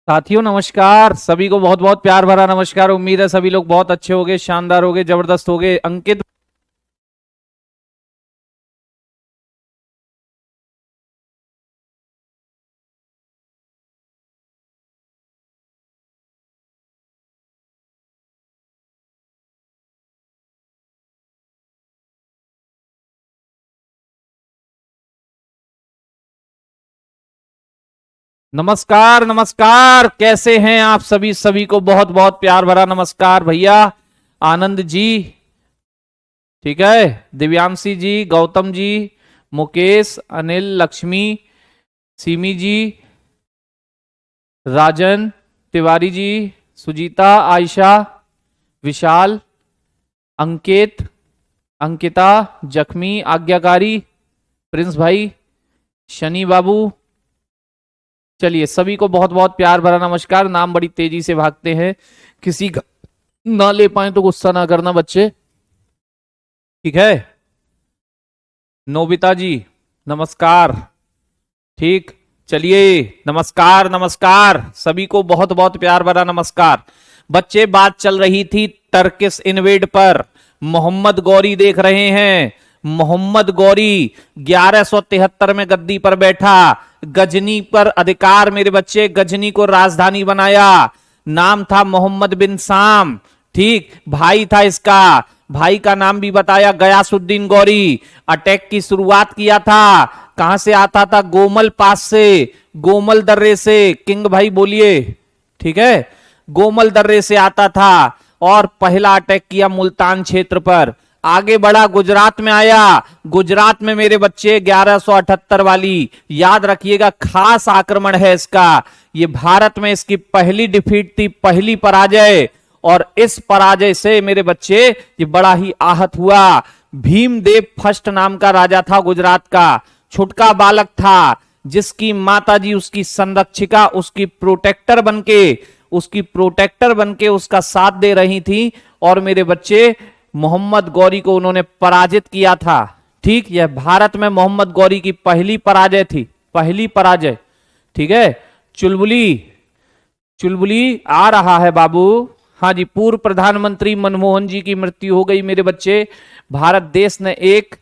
साथियों नमस्कार। सभी को बहुत बहुत प्यार भरा नमस्कार। उम्मीद है सभी लोग बहुत अच्छे होंगे, शानदार होंगे, जबरदस्त होंगे। अंकित नमस्कार नमस्कार, कैसे हैं आप सभी? सभी को बहुत बहुत प्यार भरा नमस्कार। भैया आनंद जी, ठीक है, दिव्यांशी जी, गौतम जी, मुकेश, अनिल, लक्ष्मी, सीमी जी, राजन, तिवारी जी, सुजीता, आयशा, विशाल, अंकित, अंकिता, जख्मी, आज्ञाकारी, प्रिंस भाई, शनि बाबू। चलिए सभी को बहुत बहुत प्यार भरा नमस्कार। नाम बड़ी तेजी से भागते हैं, किसी का ना ले पाए तो गुस्सा ना करना बच्चे, ठीक है। नोबिता जी नमस्कार, ठीक। चलिए नमस्कार नमस्कार, सभी को बहुत बहुत प्यार भरा नमस्कार। बच्चे बात चल रही थी टर्किश इन्वेड पर। मोहम्मद गौरी देख रहे हैं। मोहम्मद गौरी 1173 में गद्दी पर बैठा, गजनी पर अधिकार, मेरे बच्चे, गजनी को राजधानी बनाया। नाम था मोहम्मद बिन साम, ठीक। भाई था इसका, भाई का नाम भी बताया, गयासुद्दीन गौरी। अटैक की शुरुआत किया था, कहां से आता था? गोमल पास से, गोमल दर्रे से। किंग भाई बोलिए, ठीक है, गोमल दर्रे से आता था और पहला अटैक किया मुल्तान क्षेत्र पर। आगे बढ़ा, गुजरात में आया। गुजरात में मेरे बच्चे 1178 वाली, याद रखिएगा, खास आक्रमण है इसका। ये भारत में इसकी पहली डिफीट थी, पहली पराजय। और इस पराजय से मेरे बच्चे ये बड़ा ही आहत हुआ। भीमदेव फर्स्ट नाम का राजा था गुजरात का, छुटका बालक था, जिसकी माताजी उसकी संरक्षिका, उसकी प्रोटेक्टर बनके उसका साथ दे रही थी। और मेरे बच्चे मोहम्मद गौरी को उन्होंने पराजित किया था, ठीक। यह भारत में मोहम्मद गौरी की पहली पराजय थी, पहली पराजय, ठीक है। चुलबुली, चुलबुली आ रहा है बाबू। हाँ जी, पूर्व प्रधानमंत्री मनमोहन जी की मृत्यु हो गई मेरे बच्चे। भारत देश ने एक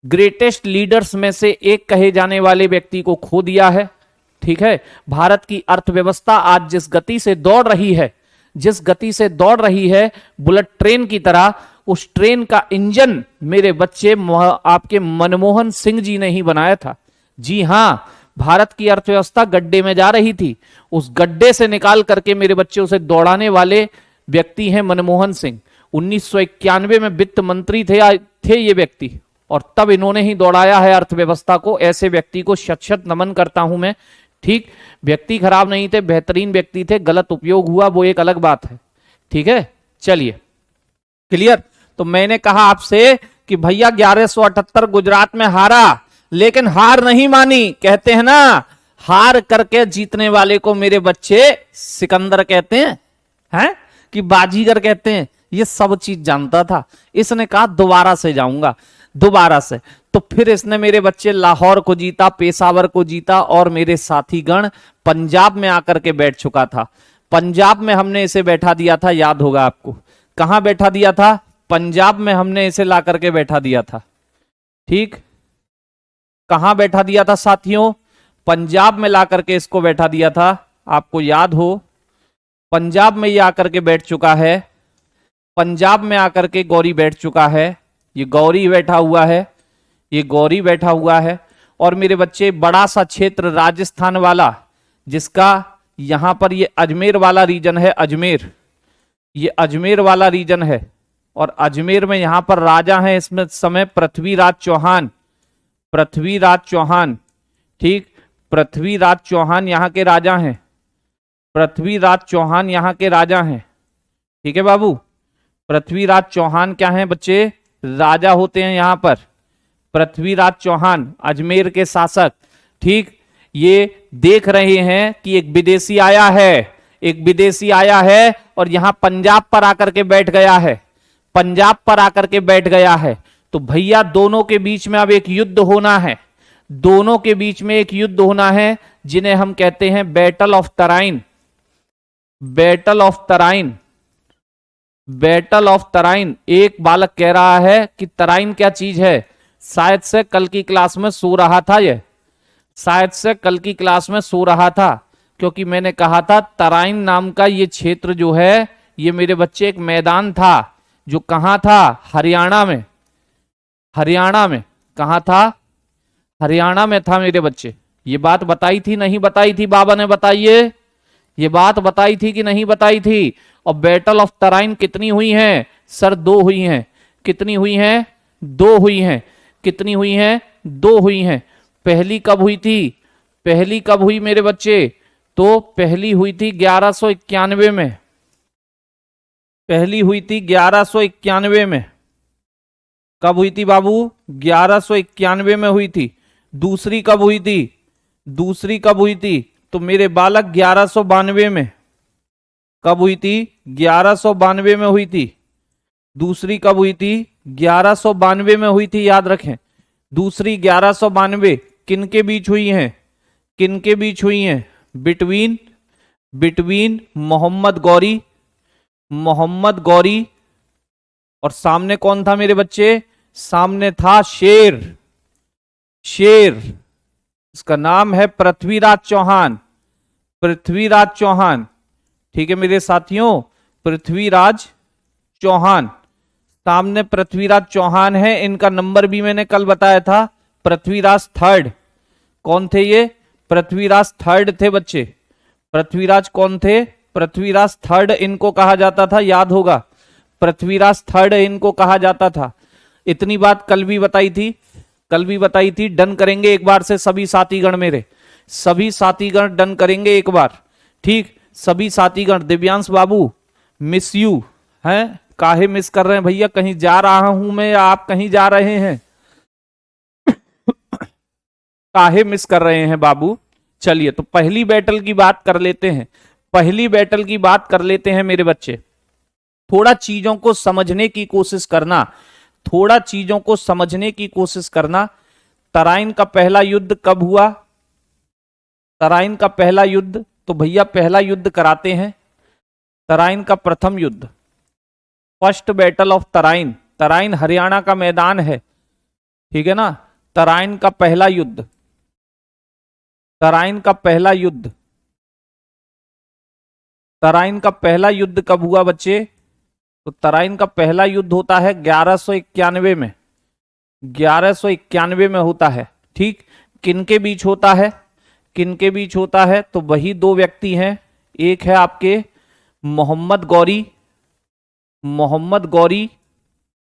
ग्रेटेस्ट लीडर्स में से एक कहे जाने वाले व्यक्ति को खो दिया है, ठीक है। भारत की अर्थव्यवस्था आज जिस गति से दौड़ रही है, जिस गति से दौड़ रही है बुलेट ट्रेन की तरह, उस ट्रेन का इंजन मेरे बच्चे आपके मनमोहन सिंह जी ने ही बनाया था। जी हां, भारत की अर्थव्यवस्था गड्ढे में जा रही थी, उस गड्ढे से निकाल करके मेरे बच्चे उसे दौड़ाने वाले व्यक्ति हैं मनमोहन सिंह। 1991 में वित्त मंत्री थे ये व्यक्ति, और तब इन्होंने ही दौड़ाया है अर्थव्यवस्था को। ऐसे व्यक्ति को शत शत नमन करता हूं मैं, ठीक। व्यक्ति खराब नहीं थे, बेहतरीन व्यक्ति थे। गलत उपयोग हुआ वो एक अलग बात है, ठीक है। चलिए क्लियर। तो मैंने कहा आपसे कि भैया 1178 गुजरात में हारा, लेकिन हार नहीं मानी। कहते हैं ना, हार करके जीतने वाले को मेरे बच्चे सिकंदर कहते हैं कि बाजीगर कहते हैं। ये सब चीज जानता था। इसने कहा दोबारा से जाऊंगा, दोबारा से। तो फिर इसने मेरे बच्चे लाहौर को जीता, पेशावर को जीता, और मेरे साथीगण पंजाब में आकर के बैठ चुका था। पंजाब में हमने इसे बैठा दिया था, याद होगा आपको। कहां बैठा दिया था? पंजाब में हमने इसे ला करके बैठा दिया था, ठीक। कहां बैठा दिया था साथियों? पंजाब में ला करके इसको बैठा दिया था, आपको याद हो। पंजाब में ये आकर के बैठ चुका है, पंजाब में आकर के गौरी बैठ चुका है। ये गौरी बैठा हुआ है, ये गौरी बैठा हुआ है। और मेरे बच्चे बड़ा सा क्षेत्र राजस्थान वाला, जिसका यहां पर ये अजमेर वाला रीजन है, अजमेर, ये अजमेर वाला रीजन है। और अजमेर में यहां पर राजा हैं इसमें समय पृथ्वीराज चौहान, पृथ्वीराज चौहान, ठीक। पृथ्वीराज चौहान यहां के राजा हैं, पृथ्वीराज चौहान यहां के राजा हैं, ठीक है बाबू। पृथ्वीराज चौहान क्या हैं बच्चे? राजा होते हैं यहां पर। पृथ्वीराज चौहान अजमेर के शासक, ठीक। ये देख रहे हैं कि एक विदेशी आया है, एक विदेशी आया है और यहां पंजाब पर आकर के बैठ गया है, पंजाब पर आकर के बैठ गया है। तो भैया दोनों के बीच में अब एक युद्ध होना है, दोनों के बीच में एक युद्ध होना है, जिन्हें हम कहते हैं battle of Tarain. Battle of Tarain, battle of Tarain. एक बालक कह रहा है कि तराइन क्या चीज है, शायद से कल की क्लास में सो रहा था, ये शायद से कल की क्लास में सो रहा था, क्योंकि मैंने कहा था तराइन नाम का ये क्षेत्र जो है, ये मेरे बच्चे एक मैदान था जो कहां था, हरियाणा में। हरियाणा में कहां था, हरियाणा में था मेरे बच्चे। ये बात बताई थी नहीं बताई थी, बाबा ने बताइए, ये बात बताई थी कि नहीं बताई थी। और बैटल ऑफ तराइन कितनी हुई हैं सर, 2 हुई हैं। कितनी हुई हैं, 2 हुई हैं। कितनी हुई हैं, 2 हुई हैं। पहली कब हुई थी, पहली कब हुई मेरे बच्चे, तो पहली हुई थी 1191 में, पहली हुई थी 1191 में। कब हुई थी बाबू, 1191 में हुई थी। दूसरी कब हुई थी, दूसरी कब हुई थी, तो मेरे बालक 1192 में। कब हुई थी, 1192 में हुई थी। दूसरी कब हुई थी, 1192 में हुई थी, याद रखें। दूसरी 1192 किन के बीच हुई हैं, किन के बीच हुई हैं, बिटवीन, बिटवीन मोहम्मद गौरी, मोहम्मद गौरी और सामने कौन था मेरे बच्चे, सामने था शेर, शेर, इसका नाम है पृथ्वीराज चौहान, पृथ्वीराज चौहान। ठीक है मेरे साथियों, पृथ्वीराज चौहान, सामने पृथ्वीराज चौहान है। इनका नंबर भी मैंने कल बताया था, पृथ्वीराज 3rd। कौन थे ये, पृथ्वीराज 3rd थे बच्चे। पृथ्वीराज कौन थे, पृथ्वीराज 3rd इनको कहा जाता था, याद होगा, पृथ्वीराज 3rd इनको कहा जाता था। इतनी बात कल भी बताई थी, कल भी बताई थी। डन करेंगे एक बार से सभी साथीगण, मेरे सभी साथीगण डन करेंगे एक बार, ठीक। सभी साथीगण, दिव्यांश बाबू मिस यू हैं, काहे मिस कर रहे हैं भैया, कहीं जा रहा हूं मैं या आप कहीं जा रहे हैं काहे मिस कर रहे हैं बाबू। चलिए तो पहली बैटल की बात कर लेते हैं, पहली बैटल की बात कर लेते हैं मेरे बच्चे। थोड़ा चीजों को समझने की कोशिश करना, थोड़ा चीजों को समझने की कोशिश करना। तराइन का पहला युद्ध कब हुआ, तराइन का पहला युद्ध, तो भैया पहला युद्ध कराते हैं। तराइन का प्रथम युद्ध, first battle of Tarain, Tarain Haryana का मैदान है, ठीक है ना। तराइन का पहला युद्ध, तराइन का पहला युद्ध, तराइन का पहला युद्ध कब हुआ बच्चे, तो तराइन का पहला युद्ध होता है 1191 में, 1191 में होता है, ठीक। किन के बीच होता है, किन के बीच होता है, तो वही 2 व्यक्ति हैं। एक है आपके मोहम्मद गौरी, मोहम्मद गौरी,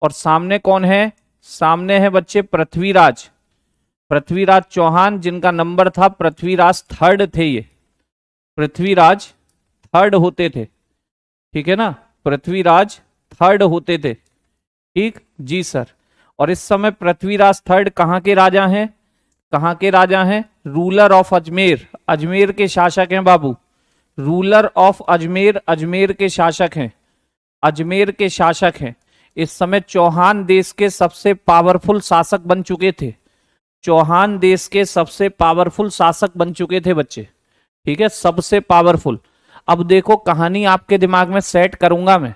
और सामने कौन है, सामने है बच्चे पृथ्वीराज, पृथ्वीराज चौहान, जिनका नंबर था पृथ्वीराज 3rd थे ये, पृथ्वीराज 3rd होते थे, ठीक है ना, पृथ्वीराज 3rd होते थे, ठीक जी सर। और इस समय पृथ्वीराज 3rd कहां के राजा हैं, कहां के राजा हैं, रूलर ऑफ अजमेर, अजमेर के शासक हैं बाबू, रूलर ऑफ अजमेर, अजमेर के शासक हैं, अजमेर के शासक हैं। इस समय चौहान देश के सबसे पावरफुल शासक बन चुके थे, चौहान देश के सबसे पावरफुल शासक बन चुके थे बच्चे, ठीक है, सबसे पावरफुल। अब देखो कहानी आपके दिमाग में सेट करूंगा मैं,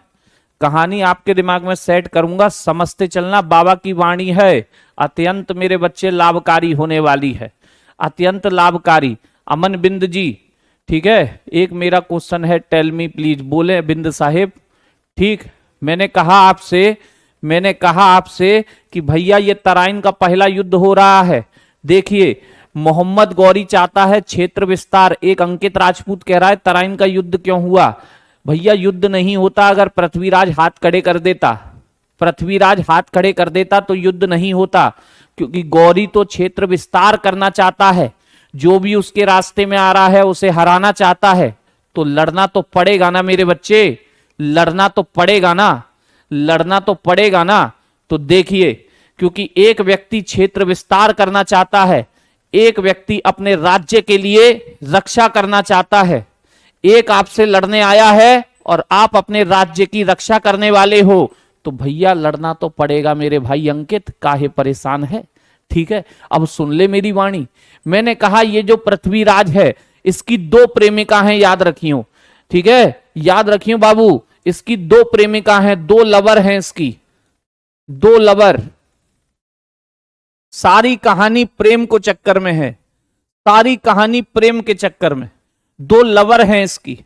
कहानी आपके दिमाग में सेट करूंगा, समझते चलना। बाबा की वाणी है, अत्यंत मेरे बच्चे लाभकारी होने वाली है, अत्यंत लाभकारी। अमन बिंद जी, ठीक है, एक मेरा क्वेश्चन है, टेल मी प्लीज, बोले बिंद साहेब, ठीक। मैंने कहा आपसे कि भैया ये तराइन का पहला युद्ध हो रहा है। देखिए मोहम्मद गौरी चाहता है क्षेत्र विस्तार, एक अंकित राजपूत कह रहा है तराइन का युद्ध क्यों हुआ। भैया युद्ध नहीं होता अगर पृथ्वीराज हाथ खड़े कर देता, पृथ्वीराज हाथ खड़े कर देता तो युद्ध नहीं होता, क्योंकि गौरी तो क्षेत्र विस्तार करना चाहता है, जो भी उसके रास्ते में आ रहा है उसे हराना चाहता है, तो लड़ना तो पड़ेगा ना मेरे बच्चे, लड़ना तो पड़ेगा ना, लड़ना तो पड़ेगा ना। तो देखिए, क्योंकि एक व्यक्ति क्षेत्र विस्तार करना चाहता है, एक व्यक्ति अपने राज्य के लिए रक्षा करना चाहता है, एक आपसे लड़ने आया है और आप अपने राज्य की रक्षा करने वाले हो, तो भैया लड़ना तो पड़ेगा मेरे भाई अंकित, काहे परेशान है, ठीक है। अब सुन ले मेरी वाणी, मैंने कहा ये जो पृथ्वीराज है इसकी 2 प्रेमिका हैं, याद रखियो, ठीक है। याद रखिए बाबू, इसकी दो प्रेमिका हैं, दो लवर हैं इसकी, दो लवर। सारी कहानी प्रेम को चक्कर में है, सारी कहानी प्रेम के चक्कर में। दो लवर हैं इसकी,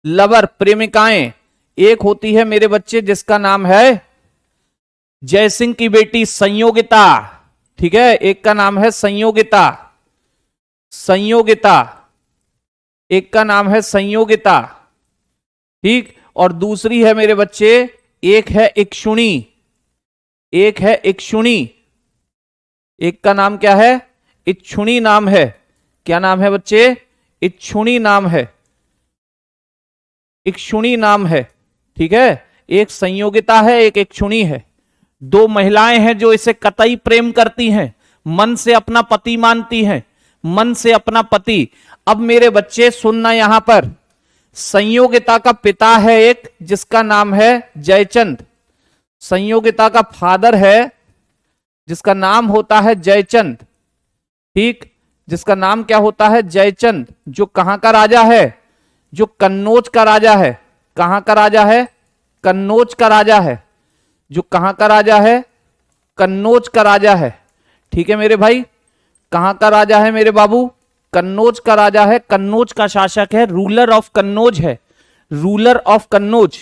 लवर प्रेमिकाएं। एक होती है मेरे बच्चे जिसका नाम है जयसिंह की बेटी संयोगिता, ठीक है, एक का नाम है संयोगिता, संयोगिता, एक का नाम है संयोगिता, ठीक। और दूसरी है मेरे बच्चे, एक है इक्षुणी, एक है इक्षुणी, एक का नाम क्या है, इक्षुणी नाम है। क्या नाम है बच्चे, इक्षुणी नाम है, इक्षुणी नाम है, ठीक है। एक संयोगिता है, एक इक्षुणी है। दो महिलाएं हैं जो इसे कतई प्रेम करती हैं, मन से अपना पति मानती हैं, मन से अपना पति। अब मेरे बच्चे सुनना, यहां पर संयोगिता का पिता है एक जिसका नाम है जयचंद, संयोगिता का फादर है जिसका नाम होता है जयचंद, ठीक, जिसका नाम क्या होता है, जयचंद, जो कहां का राजा है, जो कन्नौज का राजा है। कहां का राजा है, कन्नौज का राजा है, जो कहां का राजा है, कन्नौज का राजा है, ठीक है मेरे भाई। कहां का राजा है मेरे बाबू, कन्नौज का राजा है, कन्नौज का शासक है, रूलर ऑफ कन्नौज है, रूलर ऑफ कन्नौज,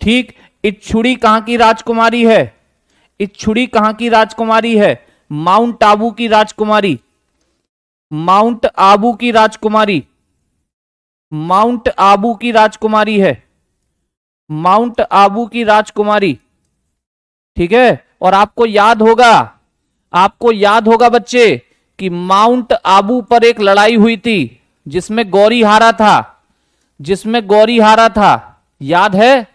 ठीक। इच्छुड़ी कहां की राजकुमारी है, इच्छुड़ी कहां की राजकुमारी है, माउंट आबू की राजकुमारी, माउंट आबू की राजकुमारी, माउंट आबू की राजकुमारी है, माउंट आबू की राजकुमारी, ठीक है। और आपको याद होगा, आपको याद होगा बच्चे कि माउंट आबू पर एक लड़ाई हुई थी जिसमें गौरी हारा था, जिसमें गौरी हारा था, याद है।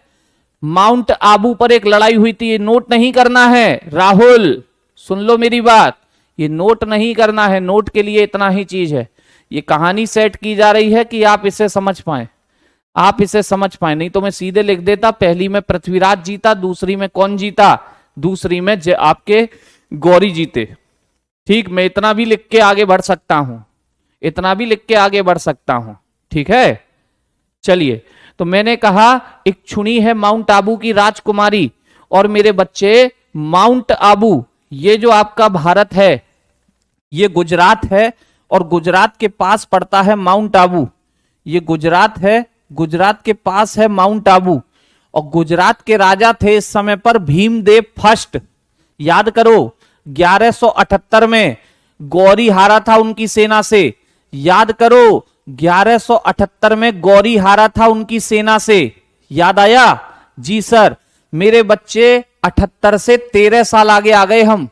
माउंट आबू पर एक लड़ाई हुई थी, ये नोट नहीं करना है राहुल, सुन लो मेरी बात, ये नोट नहीं करना है, नोट के लिए इतना ही चीज है। ये कहानी सेट की जा रही है कि आप इसे समझ पाए, आप इसे समझ पाए, नहीं तो मैं सीधे लिख देता पहली में पृथ्वीराज जीता, दूसरी में कौन जीता, दूसरी में आपके गौरी जीते, ठीक। मैं इतना भी लिख के आगे बढ़ सकता हूं, इतना भी लिख के आगे बढ़ सकता हूं, ठीक है। चलिए, तो मैंने कहा इक्षुणी है माउंट आबू की राजकुमारी, और मेरे बच्चे माउंट आबू, ये जो आपका भारत है ये गुजरात है, और गुजरात के पास पड़ता है माउंट आबू, ये गुजरात है, गुजरात के पास है माउंट आबू। और गुजरात के राजा थे इस समय पर भीमदेव फर्स्ट, याद करो 1178 में गौरी हारा था उनकी सेना से, याद करो 1178 में गौरी हारा था उनकी सेना से, याद आया जी सर। मेरे बच्चे 78 से 13 साल आगे आ गए हम,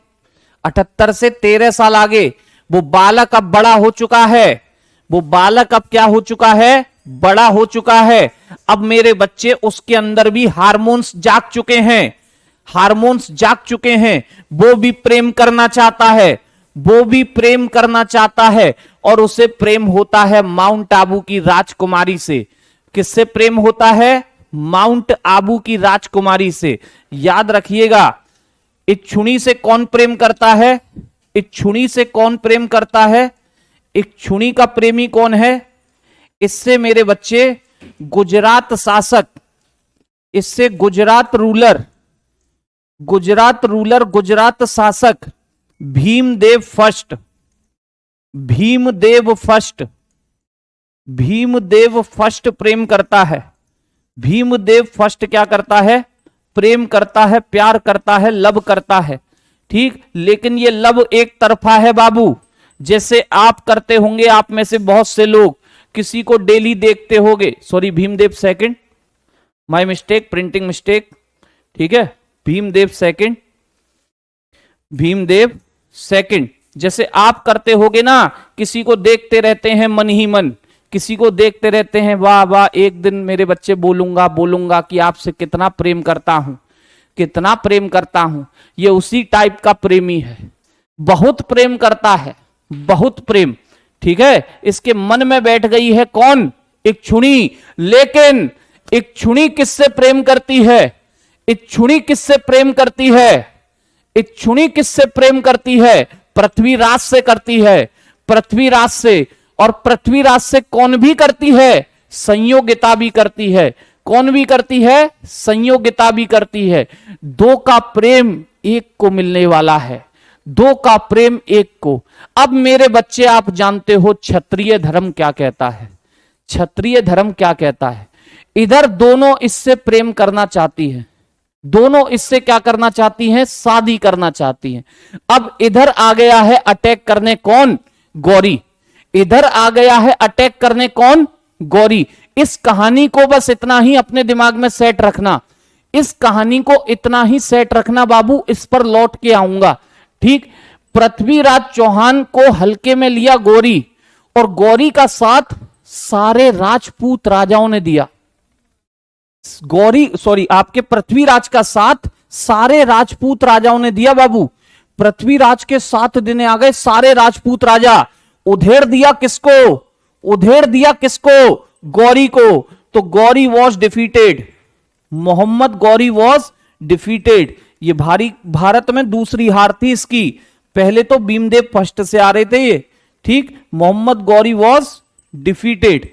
78 से 13 साल आगे। वो बालक अब बड़ा हो चुका है, वो बालक अब क्या हो चुका है, बड़ा हो चुका है। अब मेरे बच्चे उसके अंदर भी हार्मोन्स जाग चुके हैं, हार्मोन्स जाग चुके हैं, वो भी प्रेम करना चाहता है, वो भी प्रेम करना चाहता है, और उसे प्रेम होता है माउंट आबू की राजकुमारी से। किससे प्रेम होता है, माउंट आबू की राजकुमारी से। याद रखिएगा, इक्षुणी से कौन प्रेम करता है, इक्षुणी से कौन प्रेम करता है, इक्षुणी का प्रेमी कौन है, इससे मेरे बच्चे गुजरात शासक, इससे गुजरात रूलर, गुजरात रूलर, गुजरात शासक Bhimdev first, Bhimdev first, Bhimdev first प्रेम करता है। भीमदेव फर्स्ट क्या करता है, प्रेम करता है, प्यार करता है, लव करता है, ठीक। लेकिन ये लव एक तरफा है बाबू, जैसे आप करते होंगे, आप में से बहुत से लोग किसी को डेली देखते होंगे, sorry Bhimdev second, my mistake, printing mistake, ठीक है, भीमदेव सेकंड, भीमदेव सेकंड। जैसे आप करते होगे ना, किसी को देखते रहते हैं मन ही मन, किसी को देखते रहते हैं, वाह वाह एक दिन मेरे बच्चे बोलूंगा बोलूंगा कि आपसे कितना प्रेम करता हूं, कितना प्रेम करता हूं। ये उसी टाइप का प्रेमी है, बहुत प्रेम करता है, बहुत प्रेम, ठीक है। इसके मन में बैठ गई है कौन, इक्षुणी। लेकिन इक्षुणी किससे प्रेम करती है, इक्षुणी किससे प्रेम करती है, इक्षुणी किससे प्रेम करती है, पृथ्वीराज से करती है, पृथ्वीराज से। और पृथ्वीराज से कौन भी करती है, संयोगिता भी करती है। कौन भी करती है? संयोगिता भी करती है। दो का प्रेम एक को मिलने वाला है, दो का प्रेम एक को। अब मेरे बच्चे, आप जानते हो क्षत्रिय धर्म क्या कहता है? क्षत्रिय धर्म क्या कहता है? इधर दोनों इससे प्रेम करना चाहती है, दोनों इससे क्या करना चाहती हैं? शादी करना चाहती हैं। अब इधर आ गया है अटैक करने कौन? गौरी। इधर आ गया है अटैक करने कौन? गौरी। इस कहानी को बस इतना ही अपने दिमाग में सेट रखना, इस कहानी को इतना ही सेट रखना बाबू, इस पर लौट के आऊंगा। ठीक, पृथ्वीराज चौहान को हल्के में लिया गौरी, और गौरी का साथ सारे राजपूत राजाओं ने दिया। आपके पृथ्वीराज का साथ सारे राजपूत राजाओं ने दिया बाबू। पृथ्वीराज के 7 दिन आ गए, सारे राजपूत राजा। उधेड़ दिया किसको? उधेड़ दिया किसको? गौरी को। तो Ghori was defeated, Mohammad Ghori was defeated. ये भारत में दूसरी हार थी इसकी। पहले तो भीमदेव फर्स्ट से आ रहे थे ये। ठीक, मोहम्मद गौरी वॉज डिफीटेड।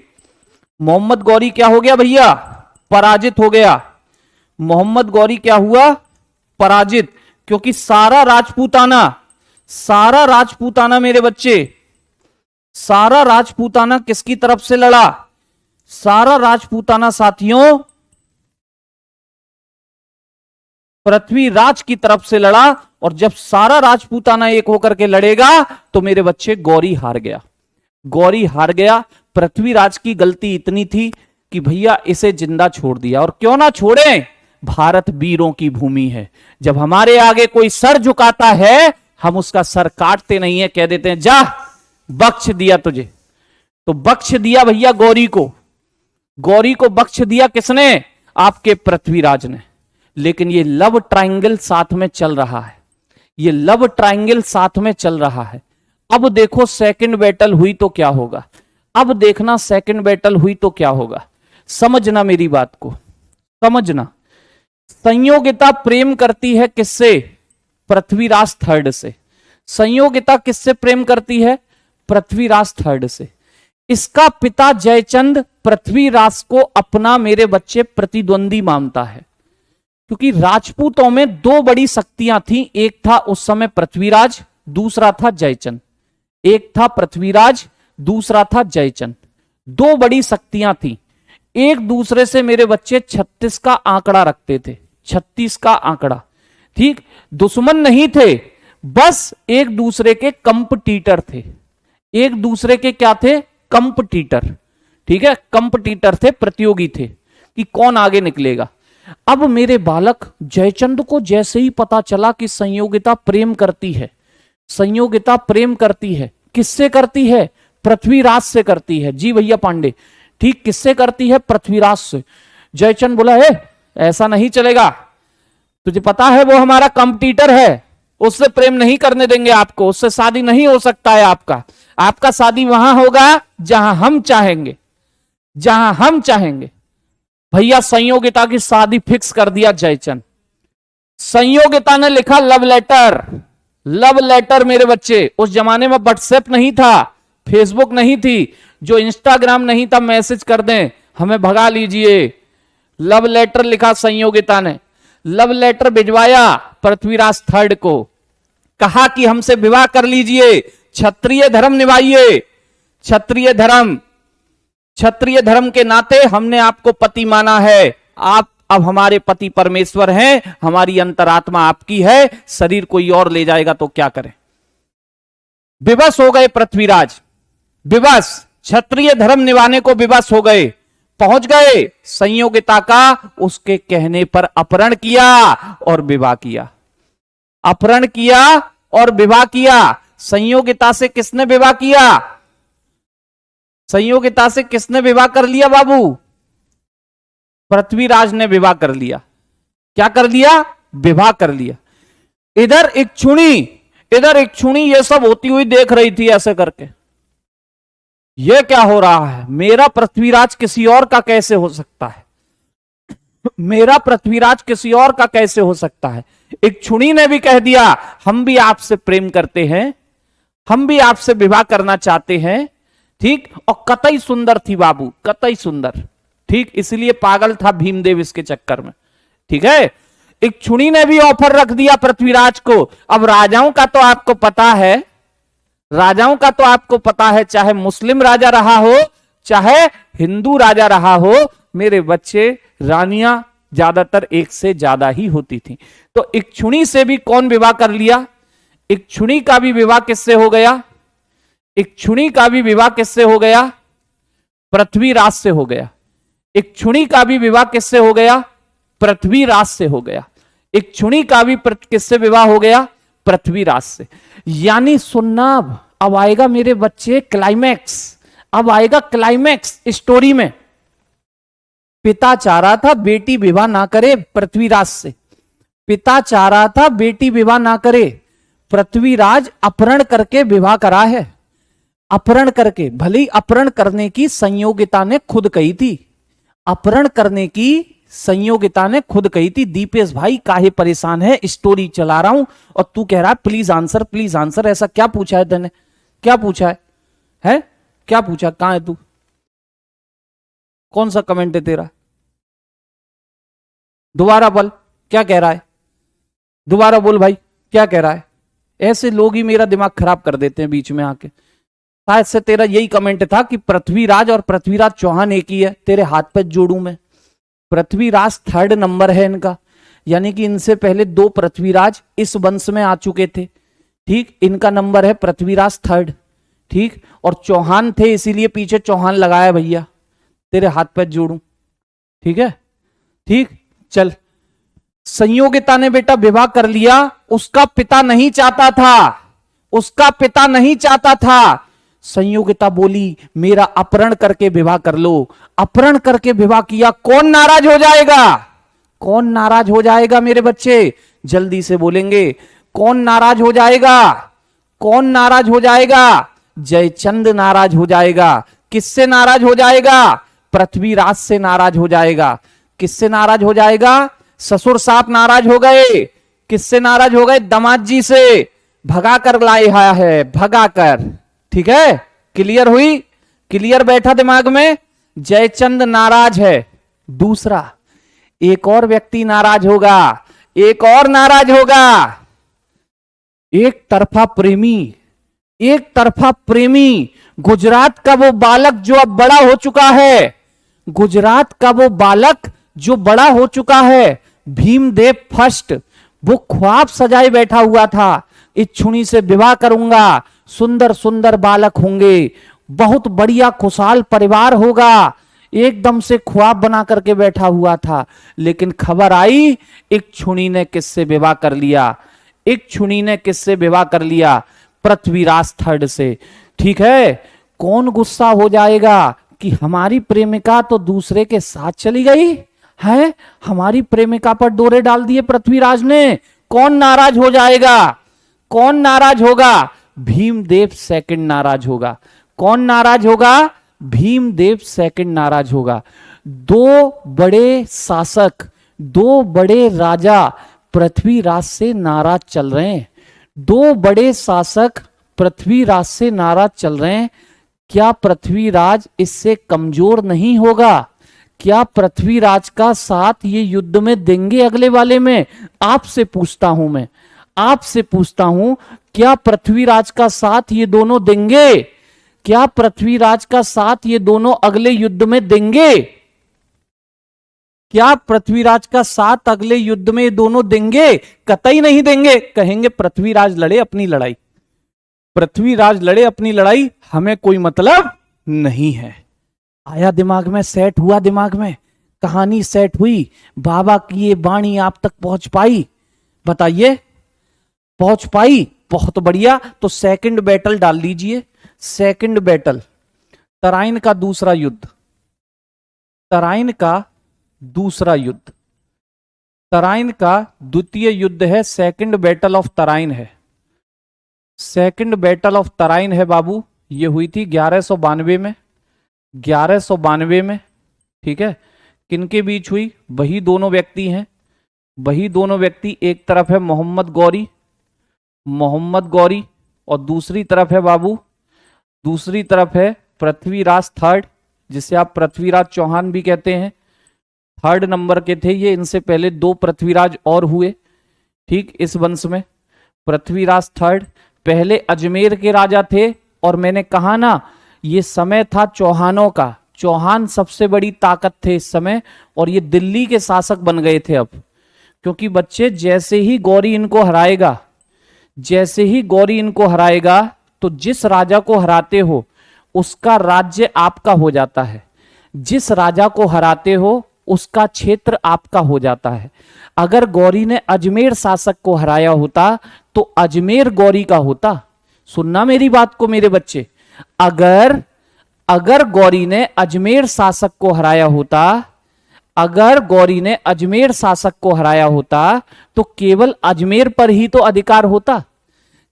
मोहम्मद गौरी क्या हो गया भैया? पराजित हो गया। मोहम्मद गौरी क्या हुआ? पराजित। क्योंकि सारा राजपूताना मेरे बच्चे, सारा राजपूताना किसकी तरफ से लड़ा? सारा राजपूताना साथियों पृथ्वीराज की तरफ से लड़ा। और जब सारा राजपूताना एक होकर के लड़ेगा तो मेरे बच्चे गौरी हार गया। गौरी हार गया। पृथ्वीराज की गलती इतनी थी कि भैया इसे जिंदा छोड़ दिया। और क्यों ना छोड़े, भारत वीरों की भूमि है। जब हमारे आगे कोई सर झुकाता है, हम उसका सर काटते नहीं है, कह देते हैं जा बख्श दिया तुझे। तो बख्श दिया भैया गौरी को। गौरी को बख्श दिया किसने? आपके पृथ्वीराज ने। लेकिन ये लव ट्रायंगल साथ में चल रहा है, ये लव ट्रायंगल साथ में चल रहा है। अब देखो सेकंड बैटल हुई तो क्या होगा? अब देखना सेकंड बैटल हुई तो क्या होगा। समझना मेरी बात को, समझना। संयोगिता प्रेम करती है किससे? पृथ्वीराज थर्ड से। संयोगिता किससे प्रेम करती है? पृथ्वीराज थर्ड से। इसका पिता जयचंद पृथ्वीराज को अपना मेरे बच्चे प्रतिद्वंदी मानता है। क्योंकि राजपूतों में 2 बड़ी शक्तियां थी, एक था उस समय पृथ्वीराज, दूसरा था जयचंद। एक था पृथ्वीराज, दूसरा था जयचंद। 2 बड़ी शक्तियां थी, एक दूसरे से मेरे बच्चे 36 का आंकड़ा रखते थे, 36 का आंकड़ा। ठीक, दुश्मन नहीं थे, बस एक दूसरे के कंपटीटर थे। एक दूसरे के क्या थे? कंपटीटर। ठीक है, कंपटीटर थे, प्रतियोगी थे कि कौन आगे निकलेगा। अब मेरे बालक जयचंद को जैसे ही पता चला कि संयोगिता प्रेम करती है, संयोगिता प्रेम करती है, किससे करती है? पृथ्वीराज से करती है। जी भैया पांडे, ठीक, किससे करती है? पृथ्वीराज से। जयचंद बोला है ऐसा नहीं चलेगा, तुझे पता है वो हमारा कंपटीटर है, उससे प्रेम नहीं करने देंगे आपको, उससे शादी नहीं हो सकता है आपका। आपका शादी वहां होगा जहां हम चाहेंगे, जहां हम चाहेंगे। भैया संयोगिता की शादी फिक्स कर दिया जयचंद। संयोगिता ने लिखा लव लेटर। लव लेटर मेरे बच्चे, उस जमाने में व्हाट्सएप नहीं था, फेसबुक नहीं थी, जो इंस्टाग्राम नहीं था मैसेज कर दें हमें भगा लीजिए। लव लेटर लिखा संयोगिता ने, लव लेटर भिजवाया पृथ्वीराज थर्ड को, कहा कि हमसे विवाह कर लीजिए, क्षत्रिय धर्म निभाइए। क्षत्रिय धर्म, क्षत्रिय धर्म के नाते हमने आपको पति माना है, आप अब हमारे पति परमेश्वर हैं, हमारी अंतरात्मा आपकी है, शरीर कोई और ले जाएगा तो क्या करें। विवश हो गए पृथ्वीराज, विवश, क्षत्रिय धर्म निभाने को विवश हो गए। पहुंच गए, संयोगिता का उसके कहने पर अपहरण किया और विवाह किया। अपहरण किया और विवाह किया। संयोगिता से किसने विवाह किया? संयोगिता से किसने विवाह कर लिया बाबू? पृथ्वीराज ने विवाह कर लिया। क्या कर लिया? विवाह कर लिया। इधर इक्षुणी, इधर इक्षुणी ये सब होती हुई देख रही थी ऐसे करके, ये क्या हो रहा है? मेरा पृथ्वीराज किसी और का कैसे हो सकता है? मेरा पृथ्वीराज किसी और का कैसे हो सकता है? इक्षुणी ने भी कह दिया हम भी आपसे प्रेम करते हैं, हम भी आपसे विवाह करना चाहते हैं। ठीक, और कतई सुंदर थी बाबू, कतई सुंदर। ठीक, इसलिए पागल था भीमदेव इसके चक्कर में। ठीक है, इक्षुणी ने भी ऑफर रख दिया पृथ्वीराज को। अब राजाओं का तो आपको पता है, राजाओं का तो आपको पता है, चाहे मुस्लिम राजा रहा हो चाहे हिंदू राजा रहा हो, मेरे बच्चे, रानियां ज्यादातर एक से ज्यादा ही होती थी। तो इक्षुणी से भी कौन विवाह कर लिया? इक्षुणी का भी विवाह किससे हो गया? इक्षुणी का भी विवाह किससे हो गया? पृथ्वीराज से हो गया। इक्षुणी का भी विवाह किससे हो गया? पृथ्वीराज से हो गया। इक्षुणी का भी किससे विवाह हो गया? पृथ्वीराज से। यानी सुनना, अब आएगा मेरे बच्चे क्लाइमैक्स, अब आएगा क्लाइमैक्स स्टोरी में। पिता चाह रहा था बेटी विवाह ना करे पृथ्वीराज से, पिता चाह रहा था बेटी विवाह ना करे, पृथ्वीराज अपहरण करके विवाह करा है। अपहरण करके, भले ही अपहरण करने की संयोगिता ने खुद कही थी, अपहरण करने की संयोगिता ने खुद कही थी। दीपेश भाई काहे परेशान है, स्टोरी चला रहा हूं और तू कह रहा है प्लीज आंसर प्लीज आंसर। ऐसा क्या पूछा है तूने? क्या पूछा है? क्या पूछा? कहां है तू? कौन सा कमेंट है तेरा? दोबारा बोल, क्या कह रहा है? दोबारा बोल भाई, क्या कह रहा है? ऐसे लोग ही मेरा दिमाग खराब कर देते हैं बीच में आके। शायद से तेरा यही कमेंट था कि पृथ्वीराज और पृथ्वीराज चौहान एक ही है। तेरे हाथ पे जोड़ू मैं, पृथ्वीराज थर्ड नंबर है इनका, यानी कि इनसे पहले 2 पृथ्वीराज इस वंश में आ चुके थे। ठीक, इनका नंबर है पृथ्वीराज थर्ड। ठीक, और चौहान थे इसीलिए पीछे चौहान लगाया भैया, तेरे हाथ पे जोड़ू। ठीक है, ठीक, चल। संयोगिता ने बेटा विवाह कर लिया, उसका पिता नहीं चाहता था, उसका पिता नहीं चाहता था। संयोगिता बोली मेरा अपहरण करके विवाह कर लो। अपहरण करके विवाह किया, कौन नाराज हो जाएगा? कौन नाराज हो जाएगा मेरे बच्चे? जल्दी से बोलेंगे, कौन नाराज हो जाएगा? कौन नाराज हो जाएगा? जयचंद नाराज हो जाएगा। किससे नाराज हो जाएगा? पृथ्वीराज से नाराज हो जाएगा। किससे नाराज हो जाएगा? ससुर साहब नाराज हो गए। किससे नाराज हो गए? दामाद जी से भगा कर लाया है, भगा कर। ठीक है, क्लियर हुई? क्लियर बैठा दिमाग में? जयचंद नाराज है। दूसरा, एक और व्यक्ति नाराज होगा, एक और नाराज होगा। एक तरफा प्रेमी, एक तरफा प्रेमी, गुजरात का वो बालक जो अब बड़ा हो चुका है, गुजरात का वो बालक जो बड़ा हो चुका है, भीमदेव फर्स्ट, वो ख्वाब सजाए बैठा हुआ था, इक्षुणी से विवाह करूंगा, सुंदर सुंदर बालक होंगे, बहुत बढ़िया खुशहाल परिवार होगा, एकदम से ख्वाब बना करके बैठा हुआ था। लेकिन खबर आई इक्षुणी ने किससे विवाह कर लिया? इक्षुणी ने किससे विवाह कर लिया? पृथ्वीराज थर्ड से। ठीक है, कौन गुस्सा हो जाएगा कि हमारी प्रेमिका तो दूसरे के साथ चली गई है, हमारी प्रेमिका पर डोरे डाल दिए पृथ्वीराज ने। कौन नाराज हो जाएगा? कौन नाराज होगा? भीमदेव सेकंड नाराज होगा। कौन नाराज होगा? भीमदेव सेकंड नाराज होगा। 2 बड़े शासक, 2 बड़े राजा पृथ्वीराज से नाराज चल रहे हैं। 2 बड़े शासक पृथ्वीराज से नाराज चल रहे हैं। क्या पृथ्वीराज इससे कमजोर नहीं होगा? क्या पृथ्वीराज का साथ ये युद्ध में देंगे अगले वाले में? आपसे पूछता हूं मैं, आपसे पूछता हूं, क्या पृथ्वीराज का साथ ये दोनों देंगे? क्या पृथ्वीराज का साथ ये दोनों अगले युद्ध में देंगे? क्या पृथ्वीराज का साथ अगले युद्ध में ये दोनों देंगे? कतई नहीं देंगे। कहेंगे पृथ्वीराज लड़े अपनी लड़ाई, पृथ्वीराज लड़े अपनी लड़ाई, हमें कोई मतलब नहीं है। आया दिमाग में? सेट हुआ दिमाग में? कहानी सेट हुई? बाबा की ये वाणी आप तक पहुंच पाई? बताइए, पहुंच पाई? बहुत बढ़िया। तो सेकंड बैटल डाल दीजिए। सेकंड बैटल, तराइन का दूसरा युद्ध, तराइन का दूसरा युद्ध, तराइन का द्वितीय युद्ध है, सेकंड बैटल ऑफ तराइन है। सेकंड बैटल ऑफ तराइन है बाबू, ये हुई थी 1192 में, 1192 में। ठीक है, किनके बीच हुई? वही दोनों व्यक्ति हैं, वही दोनों व्यक्ति। एक तरफ है मोहम्मद गौरी, मोहम्मद गौरी, और दूसरी तरफ है बाबू, दूसरी तरफ है पृथ्वीराज थर्ड। जिसे आप पृथ्वीराज चौहान भी कहते हैं, 3rd नंबर के थे ये। इनसे पहले 2 पृथ्वीराज और हुए, ठीक, इस वंश में। पृथ्वीराज 3rd, पहले अजमेर के राजा थे, और मैंने कहा ना ये समय था चौहानों का। चौहान सबसे बड़ी ताकत थे इस समय, और ये दिल्ली के शासक बन गए थे अब। क्योंकि बच्चे जैसे ही गौरी इनको हराएगा, जैसे ही गौरी इनको हराएगा, तो जिस राजा को हराते हो उसका राज्य आपका हो जाता है, जिस राजा को हराते हो उसका क्षेत्र आपका हो जाता है। अगर गौरी ने अजमेर शासक को हराया होता तो अजमेर गौरी का होता। सुनना मेरी बात को मेरे बच्चे, अगर गौरी ने अजमेर शासक को हराया होता, अगर गौरी ने अजमेर शासक को हराया होता तो केवल अजमेर पर ही तो अधिकार होता,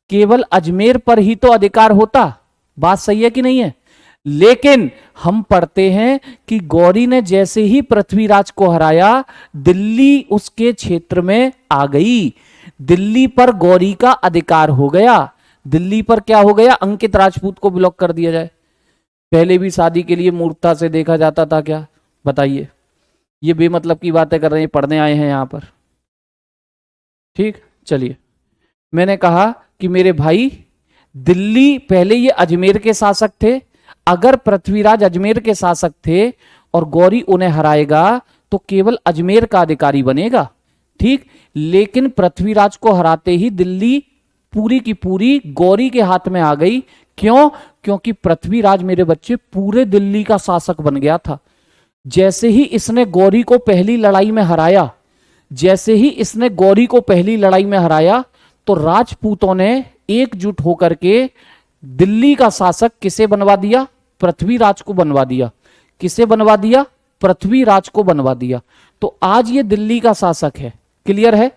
केवल अजमेर पर ही तो अधिकार होता। बात सही है कि नहीं है? लेकिन हम पढ़ते हैं कि गौरी ने जैसे ही पृथ्वीराज को हराया, दिल्ली उसके क्षेत्र में आ गई, दिल्ली पर गौरी का अधिकार हो गया। दिल्ली पर क्या हो गया? अंकित राजपूत को ब्लॉक कर दिया जाए। पहले भी शादी के लिए मूर्खता से देखा जाता था क्या? बताइए, ये बेमतलब की बातें कर रहे हैं, पढ़ने आए हैं यहां पर। ठीक, चलिए, मैंने कहा कि मेरे भाई दिल्ली, पहले ये अजमेर के शासक थे। अगर पृथ्वीराज अजमेर के शासक थे और गौरी उन्हें हराएगा तो केवल अजमेर का अधिकारी बनेगा, ठीक। लेकिन पृथ्वीराज को हराते ही दिल्ली पूरी की पूरी गौरी के हाथ में आ गई। क्यों? क्योंकि पृथ्वीराज मेरे बच्चे पूरे दिल्ली का शासक बन गया था। जैसे ही इसने गौरी को पहली लड़ाई में हराया, जैसे ही इसने गौरी को पहली लड़ाई में हराया, तो राजपूतों ने एकजुट होकर के दिल्ली का शासक किसे बनवा दिया? पृथ्वीराज को बनवा दिया। किसे बनवा दिया? पृथ्वीराज को बनवा दिया। तो आज ये दिल्ली का शासक है। क्लियर है?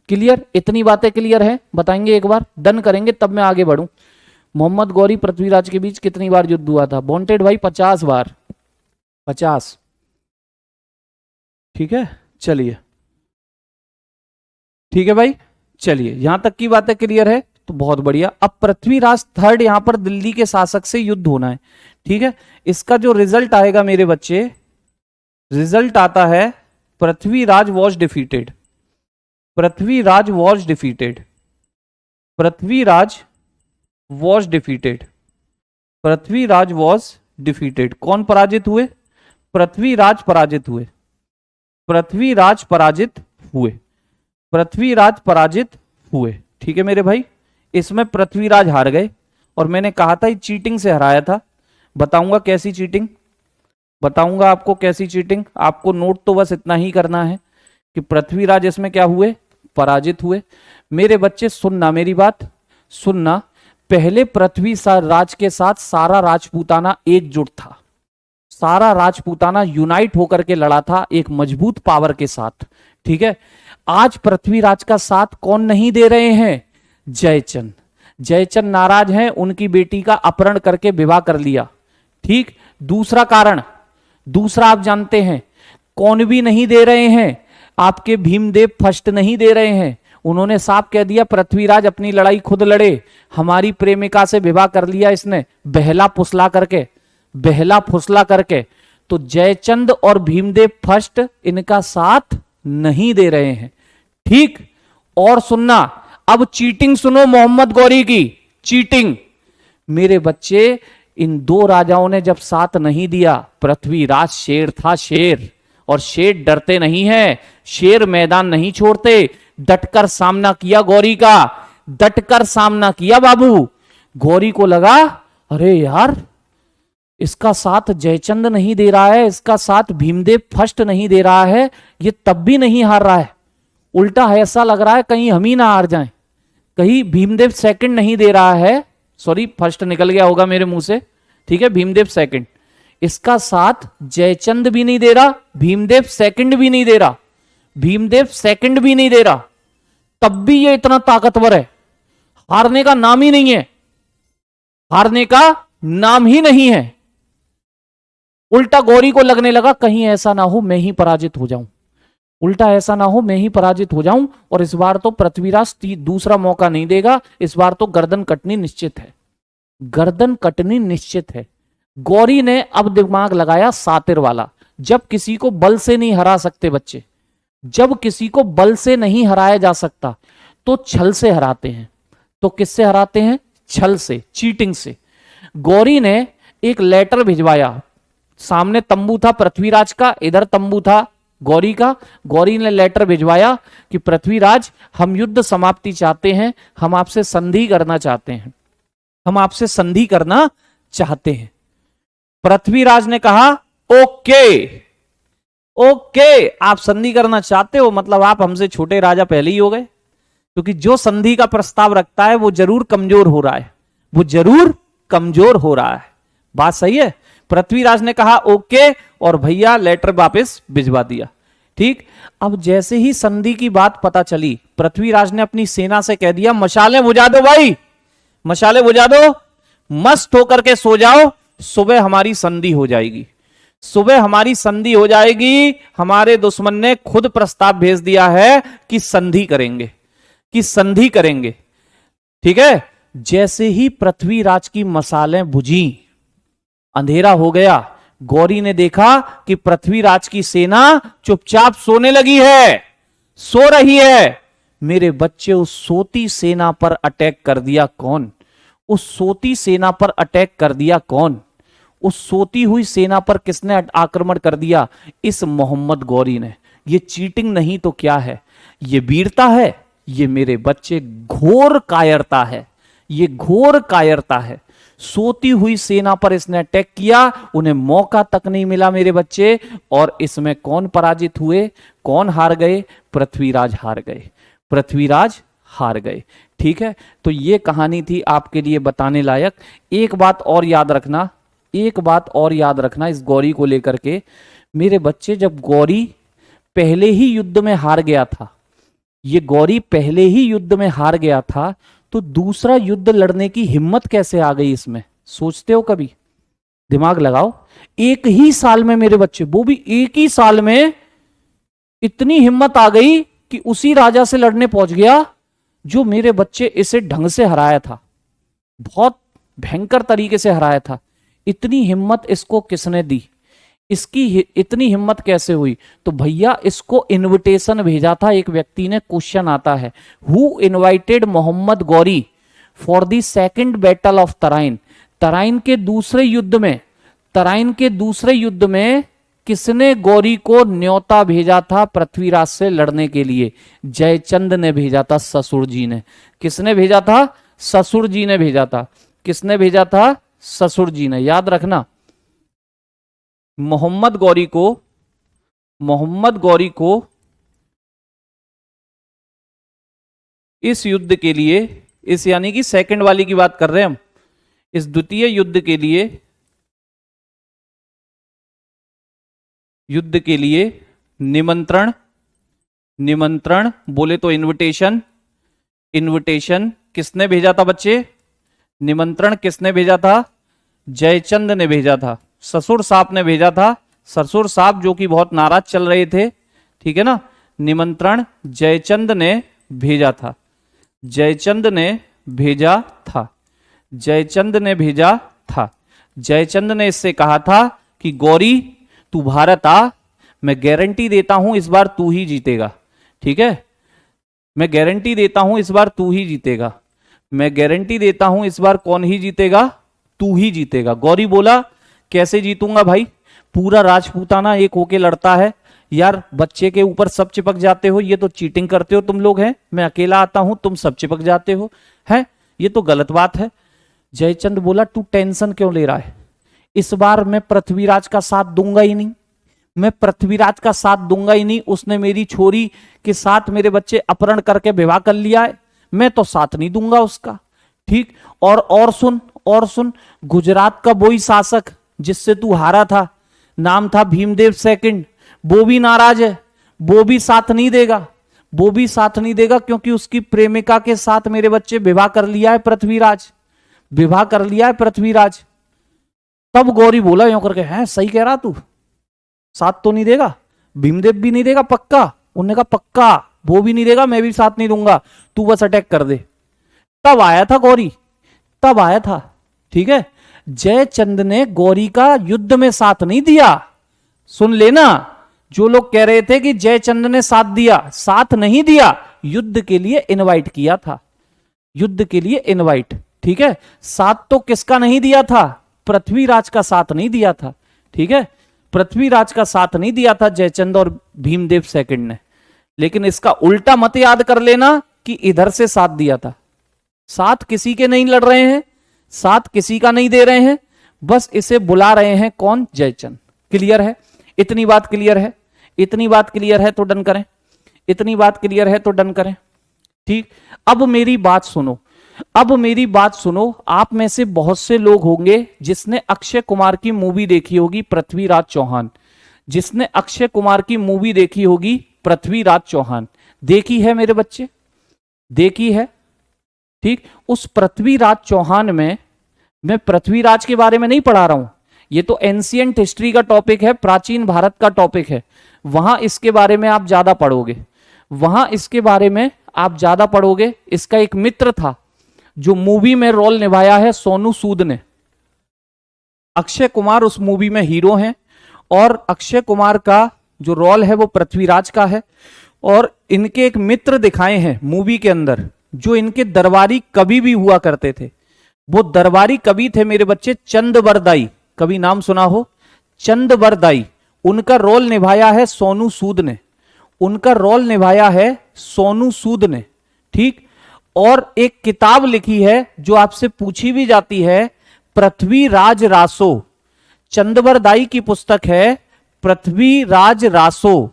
क्लियर? इतनी बातें क्लियर है? बताएंगे एक बार, डन करेंगे तब मैं आगे बढ़ूं। मोहम्मद गौरी पृथ्वीराज के बीच कितनी बार युद्ध हुआ था? वांटेड भाई 50 बार, 50। ठीक है, चलिए, ठीक है भाई, चलिए, यहां तक की बातें क्लियर है तो बहुत बढ़िया। अब पृथ्वीराज 3rd यहां पर दिल्ली के शासक से युद्ध होना है, ठीक है। इसका जो रिजल्ट आएगा मेरे बच्चे, रिजल्ट आता है Prithviraj was defeated, Prithviraj was defeated, Prithviraj was defeated, Prithviraj was defeated. कौन पराजित हुए? पृथ्वीराज पराजित हुए, पृथ्वीराज पराजित हुए, पृथ्वीराज पराजित हुए, ठीक है मेरे भाई। इसमें पृथ्वीराज हार गए, और मैंने कहा था ये चीटिंग से हराया था। बताऊंगा कैसी चीटिंग, बताऊंगा आपको कैसी चीटिंग। आपको नोट तो बस इतना ही करना है कि पृथ्वीराज इसमें क्या हुए? पराजित हुए। मेरे बच्चे सुनना मेरी बात, सुनना। पहले पृथ्वी राज के साथ सारा राजपूताना एकजुट था, सारा राजपूताना यूनाइट होकर के लड़ा था एक मजबूत पावर के साथ, ठीक है। आज पृथ्वीराज का साथ कौन नहीं दे रहे हैं? जयचंद। जयचंद नाराज हैं, उनकी बेटी का अपहरण करके विवाह कर लिया, ठीक। दूसरा कारण, दूसरा आप जानते हैं कौन भी नहीं दे रहे हैं? आपके भीमदेव फर्स्ट नहीं दे रहे हैं। उन्होंने साफ कह दिया पृथ्वीराज अपनी लड़ाई खुद लड़े, हमारी प्रेमिका से विवाह कर लिया इसने, बहला फुसला करके, बहला फुसला करके। तो जयचंद और भीमदेव फर्स्ट इनका साथ नहीं दे रहे हैं, ठीक। और सुनना, अब चीटिंग सुनो मोहम्मद गौरी की, चीटिंग। मेरे बच्चे, इन दो राजाओं ने जब साथ नहीं दिया, पृथ्वीराज शेर था, शेर, और शेर डरते नहीं है, शेर मैदान नहीं छोड़ते। डटकर सामना किया गौरी का, डटकर सामना किया बाबू। गौरी को लगा अरे यार इसका साथ जयचंद नहीं दे रहा है, इसका साथ भीमदेव फर्स्ट नहीं दे रहा है, ये तब भी नहीं हार रहा है। उल्टा ऐसा लग रहा है कहीं हम ही ना हार जाएं, कहीं भीमदेव सेकंड नहीं दे रहा है, सॉरी फर्स्ट निकल गया होगा मेरे मुंह से, ठीक है, भीमदेव सेकंड। इसका साथ जयचंद भी नहीं दे रहा, भीमदेव सेकंड भी नहीं दे रहा, भीमदेव सेकंड भी नहीं दे रहा, तब भी ये इतना ताकतवर है, हारने का नाम ही नहीं है, हारने का नाम ही नहीं है। उल्टा गौरी को लगने लगा कहीं ऐसा ना हो मैं ही पराजित हो जाऊं, उल्टा ऐसा ना हो मैं ही पराजित हो जाऊं, और इस बार तो पृथ्वीराज दूसरा मौका नहीं देगा, इस बार तो गर्दन कटनी निश्चित है, गर्दन कटनी निश्चित है। गौरी ने अब दिमाग लगाया सातिर वाला। जब किसी को बल से नहीं हरा सकते बच्चे, जब किसी को बल से नहीं हराया जा सकता तो छल से हराते हैं। तो किससे हराते हैं? छल से, चीटिंग से। गौरी ने एक लेटर भिजवाया। सामने तंबू था पृथ्वीराज का, इधर तंबू था गौरी का। गौरी ने लेटर भिजवाया कि पृथ्वीराज, हम युद्ध समाप्ति चाहते हैं, हम आपसे संधि करना चाहते हैं, हम आपसे संधि करना चाहते हैं। पृथ्वीराज ने कहा ओके, ओके, आप संधि करना चाहते हो, मतलब आप हमसे छोटे राजा पहले ही हो गए, क्योंकि जो संधि का प्रस्ताव रखता है वो जरूर कमजोर हो रहा है, वो जरूर कमजोर हो रहा है। बात सही है। पृथ्वीराज ने कहा ओके, और भैया लेटर वापस भिजवा दिया। ठीक। अब जैसे ही संधि की बात पता चली, पृथ्वीराज ने अपनी सेना से कह दिया मशालें बुझा दो भाई, मशालें बुझा दो, मस्त होकर के सो जाओ, सुबह हमारी संधि हो जाएगी, सुबह हमारी संधि हो जाएगी। हमारे दुश्मन ने खुद प्रस्ताव भेज दिया है कि संधि करेंगे, कि संधि करेंगे। ठीक है। जैसे ही पृथ्वीराज की मशालें बुझी, अंधेरा हो गया, गौरी ने देखा कि पृथ्वीराज की सेना चुपचाप सोने लगी है, सो रही है। मेरे बच्चे, उस सोती सेना पर अटैक कर दिया कौन? उस सोती सेना पर अटैक कर दिया कौन? उस सोती हुई सेना पर किसने आक्रमण कर दिया? इस मोहम्मद गौरी ने। ये चीटिंग नहीं तो क्या है? ये वीरता है, ये मेरे बच्चे घोर कायरता है, ये घोर कायरता है। सोती हुई सेना पर इसने अटैक किया, उन्हें मौका तक नहीं मिला मेरे बच्चे। और इसमें कौन पराजित हुए, कौन हार गए? पृथ्वीराज हार गए, पृथ्वीराज हार गए। ठीक है। तो ये कहानी थी आपके लिए बताने लायक। एक बात और याद रखना, एक बात और याद रखना इस गौरी को लेकर के मेरे बच्चे, जब गौरी पहले ही युद्ध में हार गया था, ये गौरी पहले ही युद्ध में हार गया था, तो दूसरा युद्ध लड़ने की हिम्मत कैसे आ गई इसमें? सोचते हो कभी? दिमाग लगाओ। एक ही साल में मेरे बच्चे, वो भी एक ही साल में इतनी हिम्मत आ गई कि उसी राजा से लड़ने पहुंच गया जो मेरे बच्चे इसे ढंग से हराया था, बहुत भयंकर तरीके से हराया था। इतनी हिम्मत इसको किसने दी? इसकी इतनी हिम्मत कैसे हुई? तो भैया इसको इनविटेशन भेजा था एक व्यक्ति ने। क्वेश्चन आता है, who invited Mohammad Ghori for the second battle of Tarain? Tarain के दूसरे युद्ध में, तराइन के दूसरे युद्ध में किसने गौरी को न्योता भेजा था पृथ्वीराज से लड़ने के लिए? जयचंद ने भेजा था, ससुर जी ने। किसने भेजा था? ससुर जी ने भेजा था। किसने भेजा था? ससुर जी ने। याद रखना, मोहम्मद गौरी को, मोहम्मद गौरी को इस युद्ध के लिए, इस यानी कि सेकंड वाली की बात कर रहे हैं हम, इस द्वितीय युद्ध के लिए, युद्ध के लिए निमंत्रण, निमंत्रण बोले तो इनविटेशन, इनविटेशन किसने भेजा था बच्चे? निमंत्रण किसने भेजा था? जयचंद ने भेजा था, ससुर साहब ने भेजा था। ससुर साहब जो कि बहुत नाराज चल रहे थे, ठीक है ना। निमंत्रण जयचंद ने भेजा था, जयचंद ने भेजा था, जयचंद ने भेजा था। जयचंद ने इससे कहा था कि गौरी तू भारत आ, मैं गारंटी देता हूं इस बार तू ही जीतेगा। ठीक है, मैं गारंटी देता हूं इस बार तू ही जीतेगा, मैं गारंटी देता हूं इस बार कौन ही जीतेगा? तू ही जीतेगा। गौरी बोला कैसे जीतूंगा भाई, पूरा राजपूताना एक होके लड़ता है यार, बच्चे के ऊपर सब चिपक जाते हो, ये तो चीटिंग करते हो तुम लोग हैं। मैं अकेला आता हूं, तुम सब चिपक जाते हो, है ये तो गलत बात है। जयचंद बोला तू टेंशन क्यों ले रहा है, इस बार मैं पृथ्वीराज का साथ दूंगा ही नहीं, मैं पृथ्वीराज का साथ दूंगा ही नहीं। उसने मेरी छोरी के साथ मेरे बच्चे अपहरण करके विवाह कर लिया है, मैं तो साथ नहीं दूंगा उसका। ठीक। और सुन, और सुन, गुजरात का वही शासक जिससे तू हारा था, नाम था भीमदेव सेकंड, वो भी नाराज है, वो भी साथ नहीं देगा, वो भी साथ नहीं देगा, क्योंकि उसकी प्रेमिका के साथ मेरे बच्चे विवाह कर लिया है पृथ्वीराज, विवाह कर लिया है पृथ्वीराज। तब गौरी बोला यूं करके, है सही कह रहा तू, साथ तो नहीं देगा, भीमदेव भी नहीं देगा पक्का? उन्होंने कहा पक्का, वो भी नहीं देगा, मैं भी साथ नहीं दूंगा, तू बस अटैक कर दे। तब आया था गौरी, तब आया था। ठीक है, जयचंद ने गौरी का युद्ध में साथ नहीं दिया। सुन लेना, जो लोग कह रहे थे कि जयचंद ने साथ दिया, साथ नहीं दिया, युद्ध के लिए इनवाइट किया था, युद्ध के लिए इनवाइट। ठीक है, साथ तो किसका नहीं दिया था? पृथ्वीराज का साथ नहीं दिया था। ठीक है, पृथ्वीराज का साथ नहीं दिया था जयचंद और भीमदेव सेकंड ने। लेकिन इसका उल्टा मत याद कर लेना कि इधर से साथ दिया था। साथ किसी के नहीं लड़ रहे हैं, साथ किसी का नहीं दे रहे हैं, बस इसे बुला रहे हैं कौन? जयचंद। क्लियर है? इतनी बात क्लियर है? इतनी बात क्लियर है तो डन करें, इतनी बात क्लियर है तो डन करें। ठीक, अब मेरी बात सुनो, अब मेरी बात सुनो। आप में से बहुत से लोग होंगे जिसने अक्षय कुमार की मूवी देखी होगी पृथ्वीराज चौहान, जिसने अक्षय कुमार की मूवी देखी होगी पृथ्वीराज चौहान। देखी है मेरे बच्चे? देखी है? ठीक, उस पृथ्वीराज चौहान में मैं पृथ्वीराज के बारे में नहीं पढ़ा रहा हूं, ये तो एंशिएंट हिस्ट्री का टॉपिक है, प्राचीन भारत का टॉपिक है। वहां इसके बारे में आप ज्यादा पढ़ोगे, वहां इसके बारे में आप ज्यादा पढ़ोगे। इसका एक मित्र था जो मूवी में रोल निभाया है सोनू सूद ने। अक्षय कुमार उस मूवी में हीरो हैं और अक्षय कुमार का जो रोल है वो पृथ्वीराज का है। और इनके एक मित्र दिखाए हैं मूवी के अंदर जो इनके दरबारी कवि भी हुआ करते थे। वो दरबारी कवि थे मेरे बच्चे चंदबरदाई, कभी नाम सुना हो? चंदबरदाई, उनका रोल निभाया है सोनू सूद ने, उनका रोल निभाया है सोनू सूद ने। ठीक, और एक किताब लिखी है जो आपसे पूछी भी जाती है, पृथ्वीराज रासो। चंदबरदाई की पुस्तक है पृथ्वीराज रासो,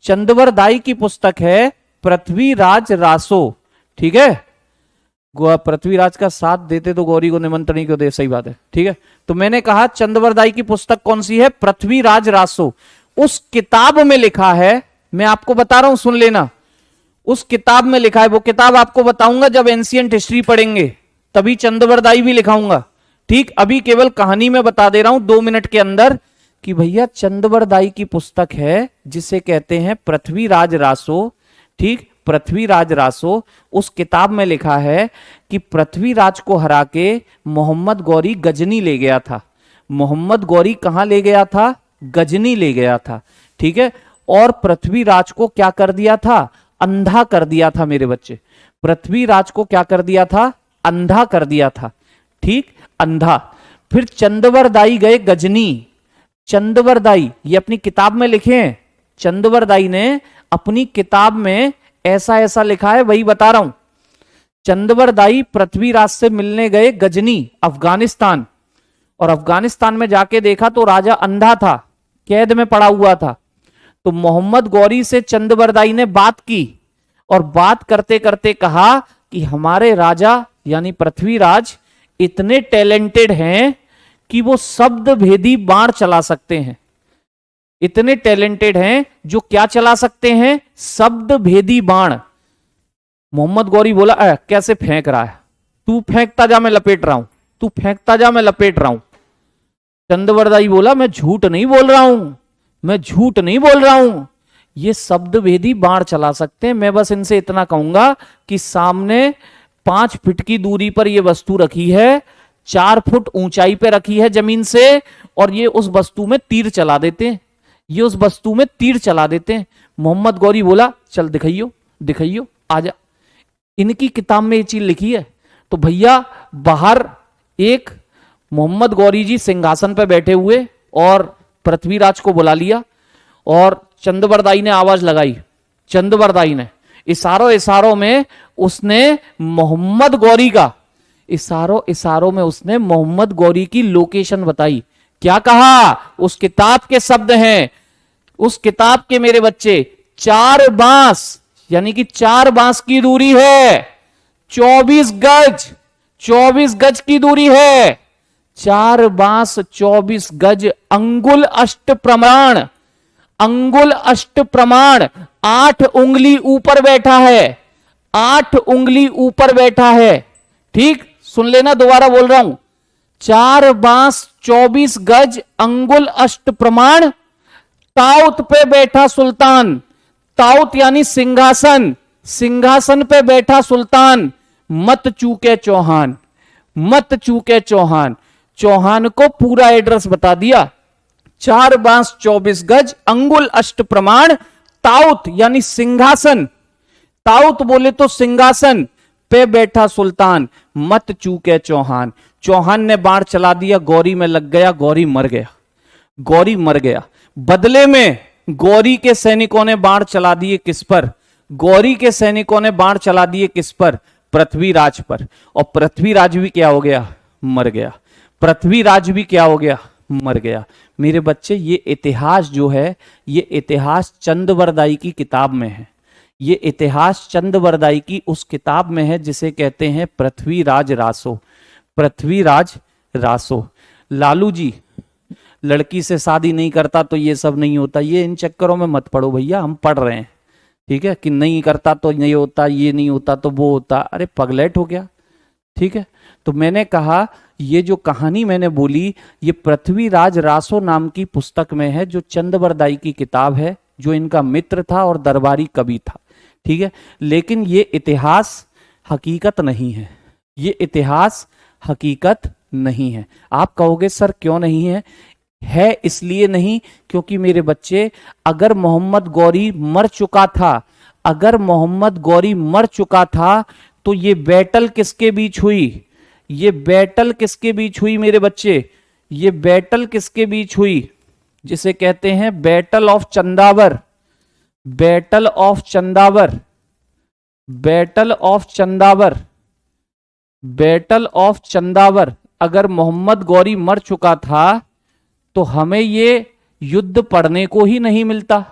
चंदबरदाई की पुस्तक है पृथ्वीराज रासो। ठीक है, पृथ्वीराज का साथ देते तो गौरी को निमंत्रण ही क्यों दे? सही बात है। ठीक है, तो मैंने कहा चंदबरदाई की पुस्तक कौन सी है? पृथ्वीराज रासो। उस किताब में लिखा है, मैं आपको बता रहा हूं, सुन लेना, उस किताब में लिखा है, वो किताब आपको बताऊंगा जब एंशिएंट हिस्ट्री पढ़ेंगे, तभी चंदबरदाई भी लिखाऊंगा। ठीक, अभी केवल कहानी में बता दे रहा हूं 2 मिनट के अंदर कि भैया चंदबरदाई की पुस्तक है जिसे कहते हैं पृथ्वीराज रासो। ठीक, पृथ्वीराज रासो, उस किताब में लिखा है कि पृथ्वीराज को हरा के मोहम्मद गौरी गजनी ले गया था। मोहम्मद गौरी कहां ले गया था? गजनी ले गया था। ठीक है, और पृथ्वीराज को क्या कर दिया था? अंधा कर दिया था मेरे बच्चे। पृथ्वीराज को क्या कर दिया था? अंधा कर दिया था। ठीक, अंधा। फिर चंदबरदाई गए गजनी। चंदबरदाई ये अपनी किताब में लिखे हैं, चंदबरदाई ने अपनी किताब में ऐसा ऐसा लिखा है, वही बता रहा हूं। चंदबरदाई पृथ्वीराज से मिलने गए गजनी, अफगानिस्तान, और अफगानिस्तान में जाके देखा तो राजा अंधा था, कैद में पड़ा हुआ था। तो मोहम्मद गौरी से चंदबरदाई ने बात की और बात करते करते कहा कि हमारे राजा यानी पृथ्वीराज इतने टैलेंटेड हैं कि वो शब्द भेदी बाण चला सकते हैं। इतने टैलेंटेड हैं जो क्या चला सकते हैं? शब्द भेदी बाण। मोहम्मद गौरी बोला कैसे फेंक रहा है? तू फेंकता जा, मैं लपेट रहा हूं, तू फेंकता जा, मैं लपेट रहा हूं। चंदबरदाई बोला मैं झूठ नहीं बोल रहा हूं, मैं झूठ नहीं बोल रहा हूं, ये शब्द भेदी बाण चला सकते हैं। मैं बस इनसे इतना कहूंगा कि सामने 5 फीट की दूरी पर यह वस्तु रखी है, 4 फुट ऊंचाई पे रखी है जमीन से, और ये उस वस्तु में तीर चला देते हैं, ये उस वस्तु में तीर चला देते हैं। मोहम्मद गौरी बोला चल दिखाइयो, दिखाइयो, आजा। इनकी किताब में ये चीज लिखी है। तो भैया बाहर एक मोहम्मद गौरी जी सिंहासन पर बैठे हुए और पृथ्वीराज को बुला लिया, और चंदबरदाई ने आवाज लगाई, चंदबरदाई ने इशारों में उसने मोहम्मद गौरी का, इशारों में उसने मोहम्मद गौरी की लोकेशन बताई। क्या कहा? उस किताब के शब्द हैं, उस किताब के मेरे बच्चे 4 बांस, यानी कि 4 बांस की दूरी है, 24 गज, 24 गज की दूरी है, 4 बांस 24 गज, अंगुल अष्ट प्रमाण, अंगुल अष्ट प्रमाण, 8 उंगली ऊपर बैठा है, 8 उंगली ऊपर बैठा है। ठीक, सुन लेना, दोबारा बोल रहा हूं, 4 बांस 24 गज, अंगुल अष्ट प्रमाण, ताउत पे बैठा सुल्तान, ताउत यानी सिंहासन, सिंहासन पे बैठा सुल्तान, मत चूके चौहान, मत चूके चौहान। चौहान को पूरा एड्रेस बता दिया। 4 बांस 24 गज, अंगुल अष्ट प्रमाण, ताउत यानी सिंहासन, ताउत बोले तो सिंहासन पे बैठा सुल्तान, मत चूके चौहान। चौहान ने बाण चला दिया, गौरी में लग गया, गौरी मर गया, गौरी मर गया। बदले में गौरी के सैनिकों ने बाण चला दिए किस पर? गौरी के सैनिकों ने बाण चला दिए किस पर? पृथ्वीराज पर। और पृथ्वीराज भी क्या हो गया? मर गया। पृथ्वीराज भी क्या हो गया? मर गया। मेरे बच्चे, ये इतिहास जो है, ये इतिहास चंदवरदाई की किताब में है। ये इतिहास चंदवरदाई की उस किताब में है जिसे कहते हैं पृथ्वीराज रासो। पृथ्वीराज रासो। लालू जी, लड़की से शादी नहीं करता तो ये सब नहीं होता, ये इन चक्करों में मत पड़ो भैया, हम पढ़ रहे हैं, ठीक है, कि नहीं करता तो नहीं होता, ये नहीं होता तो वो होता। अरे पगलेट हो गया, ठीक है। तो मैंने कहा ये जो कहानी मैंने बोली, ये पृथ्वीराज रासो नाम की पुस्तक में है, जो चंदवरदाई की किताब है, जो इनका मित्र था और दरबारी कवि था, ठीक है। लेकिन ये इतिहास हकीकत नहीं है, ये इतिहास हकीकत नहीं है। आप कहोगे सर क्यों नहीं है? है इसलिए नहीं क्योंकि मेरे बच्चे, अगर मोहम्मद गौरी मर चुका था, अगर मोहम्मद गौरी मर चुका था तो ये बैटल किसके बीच हुई? ये बैटल किसके बीच हुई मेरे बच्चे? ये बैटल किसके बीच हुई? जिसे कहते हैं battle of Chandawar. Battle of Chandawar, battle of Chandawar, battle of Chandawar. अगर मोहम्मद गौरी मर चुका था तो हमें ये युद्ध पढ़ने को ही नहीं मिलता,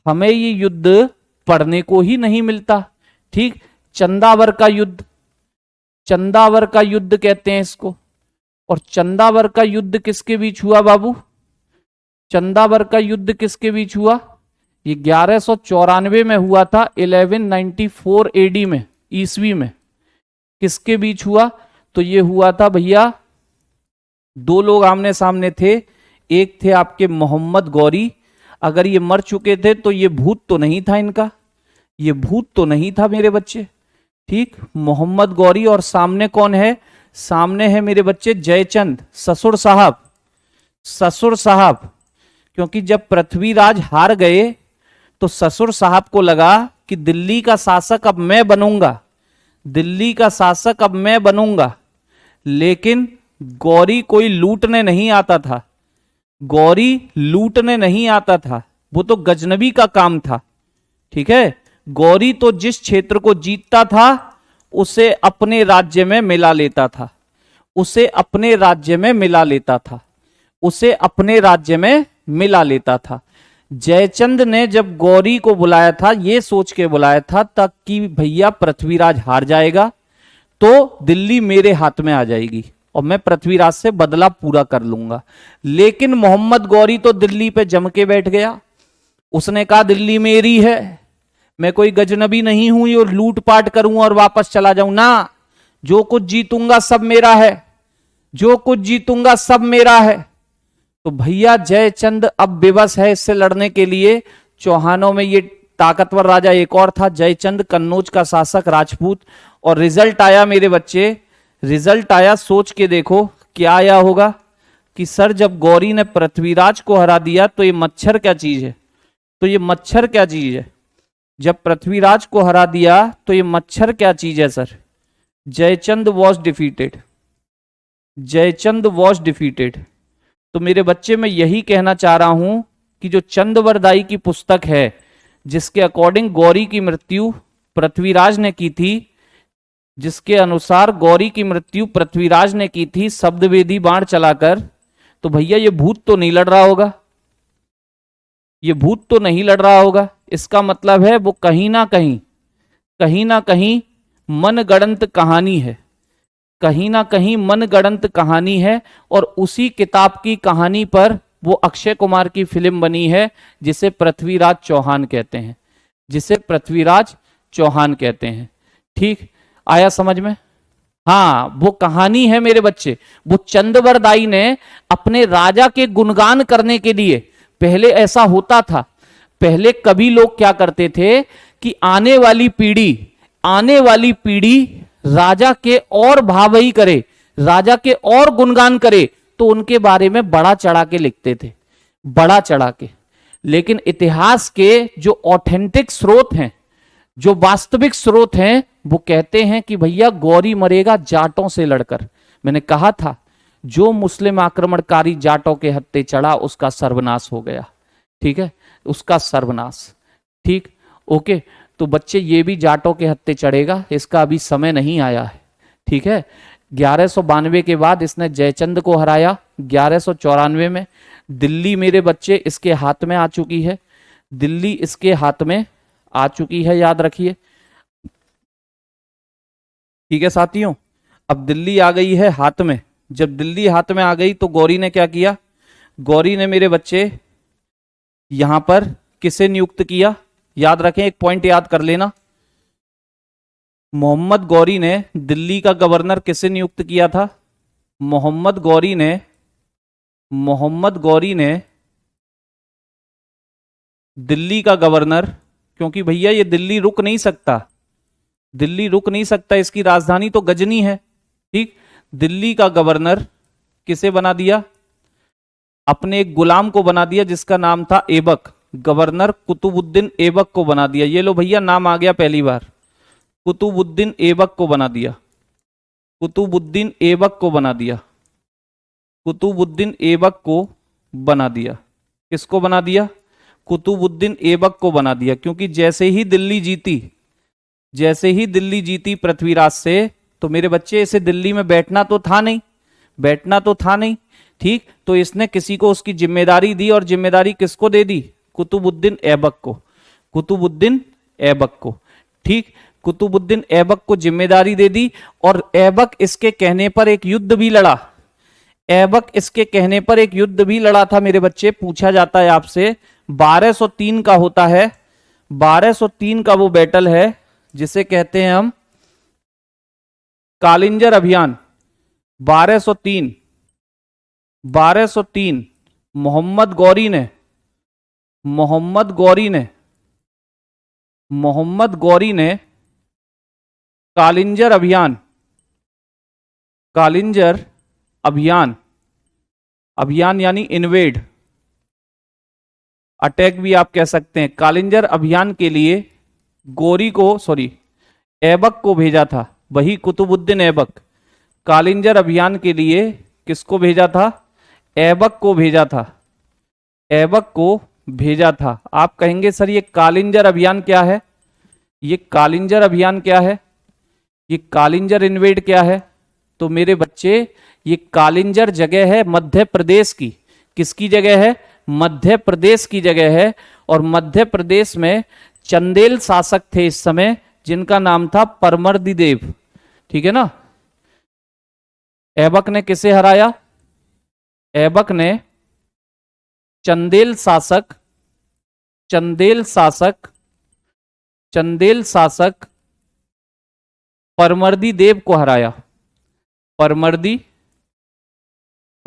हमें ये युद्ध पढ़ने को ही नहीं मिलता, ठीक। चंदावर का युद्ध, चंदावर का युद्ध कहते हैं इसको। और चंदावर का युद्ध किसके बीच हुआ बाबू? चंदावर का युद्ध किसके बीच हुआ? ये 1194 में हुआ था, 1194 एडी में, ईस्वी में। किसके बीच हुआ? तो ये हुआ था भैया, दो लोग आमने सामने थे। एक थे आपके मोहम्मद गौरी। अगर ये मर चुके थे तो ये भूत तो नहीं था इनका, ये भूत तो नहीं था मेरे बच्चे, ठीक। मोहम्मद गौरी, और सामने कौन है? सामने है मेरे बच्चे जयचंद, ससुर साहब, ससुर साहब। क्योंकि जब पृथ्वीराज हार गए तो ससुर साहब को लगा कि दिल्ली का शासक अब मैं बनूंगा, दिल्ली का शासक अब मैं बनूंगा। लेकिन गौरी कोई लूटने नहीं आता था, गौरी लूटने नहीं आता था, वो तो गजनबी का काम था, ठीक है। गौरी तो जिस क्षेत्र को जीतता था उसे अपने राज्य में मिला लेता था, उसे अपने राज्य में मिला लेता था, उसे अपने राज्य में मिला लेता था। जयचंद ने जब गौरी को बुलाया था, ये सोच के बुलाया था तक कि भैया पृथ्वीराज हार जाएगा तो दिल्ली मेरे हाथ में आ जाएगी और मैं पृथ्वीराज से बदला पूरा कर लूंगा। लेकिन मोहम्मद गौरी तो दिल्ली पे जम के बैठ गया। उसने कहा दिल्ली मेरी है, मैं कोई गजनबी नहीं हूं ये लूटपाट करूं और वापस चला जाऊं ना, जो कुछ जीतूंगा सब मेरा है, जो कुछ जीतूंगा सब मेरा है। तो भैया जयचंद अब बेबस है इससे लड़ने के लिए। चौहानों में ये ताकतवर राजा एक और था, जयचंद, कन्नौज का शासक, राजपूत। और रिजल्ट आया मेरे बच्चे, रिजल्ट आया, सोच के देखो क्या आया होगा कि सर जब गौरी ने पृथ्वीराज को हरा दिया तो ये मच्छर क्या चीज है, तो ये मच्छर क्या चीज है? जब पृथ्वीराज को हरा दिया तो ये मच्छर क्या चीज है sir? Jaichand was defeated, Jaichand was defeated. तो मेरे बच्चे मैं यही कहना चाह रहा हूं कि जो चंदवरदाई की पुस्तक है, जिसके अकॉर्डिंग गौरी की मृत्यु पृथ्वीराज ने की थी, जिसके अनुसार गौरी की मृत्यु पृथ्वीराज ने की थी शब्दवेदी बाण चलाकर, तो भैया ये भूत तो नहीं लड़ रहा होगा, ये भूत तो नहीं लड़ रहा होगा। इसका मतलब है वो कहीं ना कहीं मनगढ़ंत कहानी है, कहीं ना कहीं मनगढ़ंत कहानी है। और उसी किताब की कहानी पर वो अक्षय कुमार की फिल्म बनी है जिसे पृथ्वीराज चौहान कहते हैं, जिसे पृथ्वीराज चौहान कहते हैं, ठीक। आया समझ में? हाँ, वो कहानी है मेरे बच्चे। वो चंदवरदाई ने अपने राजा के गुणगान करने के लिए, पहले ऐसा होता था, पहले कभी लोग क्या करते थे कि आने वाली पीढ़ी राजा के और भावई करे, राजा के और गुणगान करे तो उनके बारे में बढ़ा चढ़ा के लिखते थे, बढ़ा चढ़ा के। लेकिन इतिहास के जो ऑथेंटिक स्रोत हैं, जो वास्तविक स्रोत हैं, वो कहते हैं कि भैया गौरी मरेगा जाटों से लड़कर। मैंने कहा था जो मुस्लिम आक्रमणकारी जाटों के हत्थे चढ़ा उसका सर्वनाश हो गया, ठीक है, उसका सर्वनाश। ठीक, ओके। तो बच्चे ये भी जाटों के हत्थे चढ़ेगा, इसका अभी समय नहीं आया है, ठीक है। 1192 के बाद इसने जयचंद को हराया, 1194 में दिल्ली मेरे बच्चे इसके हाथ में आ चुकी है, दिल्ली इसके हाथ में आ चुकी है, याद रखिए, ठीक है साथियों। अब दिल्ली आ गई है हाथ में। जब दिल्ली हाथ में आ गई तो गौरी ने क्या किया, गौरी ने मेरे बच्चे यहां पर किसे नियुक्त किया, याद रखें, एक पॉइंट याद कर लेना। मोहम्मद गौरी ने दिल्ली का गवर्नर किसे नियुक्त किया था, मोहम्मद गौरी ने दिल्ली का गवर्नर, क्योंकि भैया ये दिल्ली रुक नहीं सकता, दिल्ली रुक नहीं सकता, इसकी राजधानी तो गजनी है, ठीक। दिल्ली का गवर्नर किसे बना दिया, अपने एक गुलाम को बना दिया जिसका नाम था ऐबक, गवर्नर कुतुबुद्दीन ऐबक को बना दिया। ये लो भैया नाम आ गया पहली बार, कुतुबुद्दीन ऐबक को बना दिया, कुतुबुद्दीन ऐबक को बना दिया, कुतुबुद्दीन ऐबक को बना दिया। किसको बना दिया, कुतुबुद्दीन ऐबक को बना दिया, क्योंकि जैसे ही दिल्ली जीती, जैसे ही दिल्ली जीती पृथ्वीराज से, तो मेरे बच्चे इसे दिल्ली में बैठना तो था नहीं, बैठना तो था नहीं, ठीक। तो इसने किसी को उसकी जिम्मेदारी दी, और जिम्मेदारी किसको दे दी, कुतुबुद्दीन ऐबक को, कुतुबुद्दीन ऐबक को, ठीक। कुतुबुद्दीन ऐबक को जिम्मेदारी दे दी, और ऐबक इसके कहने पर एक युद्ध भी लड़ा, ऐबक इसके कहने पर एक युद्ध भी लड़ा था मेरे बच्चे। पूछा जाता है आपसे, 1203 का होता है, 1203 का वो बैटल है जिसे कहते हैं हम कालिंजर अभियान। 1203 मोहम्मद गौरी ने कालिंजर अभियान यानी इन्वेड, अटैक भी आप कह सकते हैं। कालिंजर अभियान के लिए गौरी को, सॉरी, ऐबक को भेजा था, वही कुतुबुद्दीन ऐबक। कालिंजर अभियान के लिए किसको भेजा था, ऐबक को भेजा था, ऐबक को भेजा था। आप कहेंगे सर ये कालिंजर अभियान क्या है, ये कालिंजर अभियान क्या है, ये कालिंजर इन्वेड क्या है। तो मेरे बच्चे ये कालिंजर जगह है मध्य प्रदेश की, किसकी जगह है, मध्य प्रदेश की जगह है। और मध्य प्रदेश में चंदेल शासक थे इस समय जिनका नाम था परमर्दी देव, ठीक है ना। ऐबक ने किसे हराया, ऐबक ने चंदेल शासक परमर्दी देव को हराया,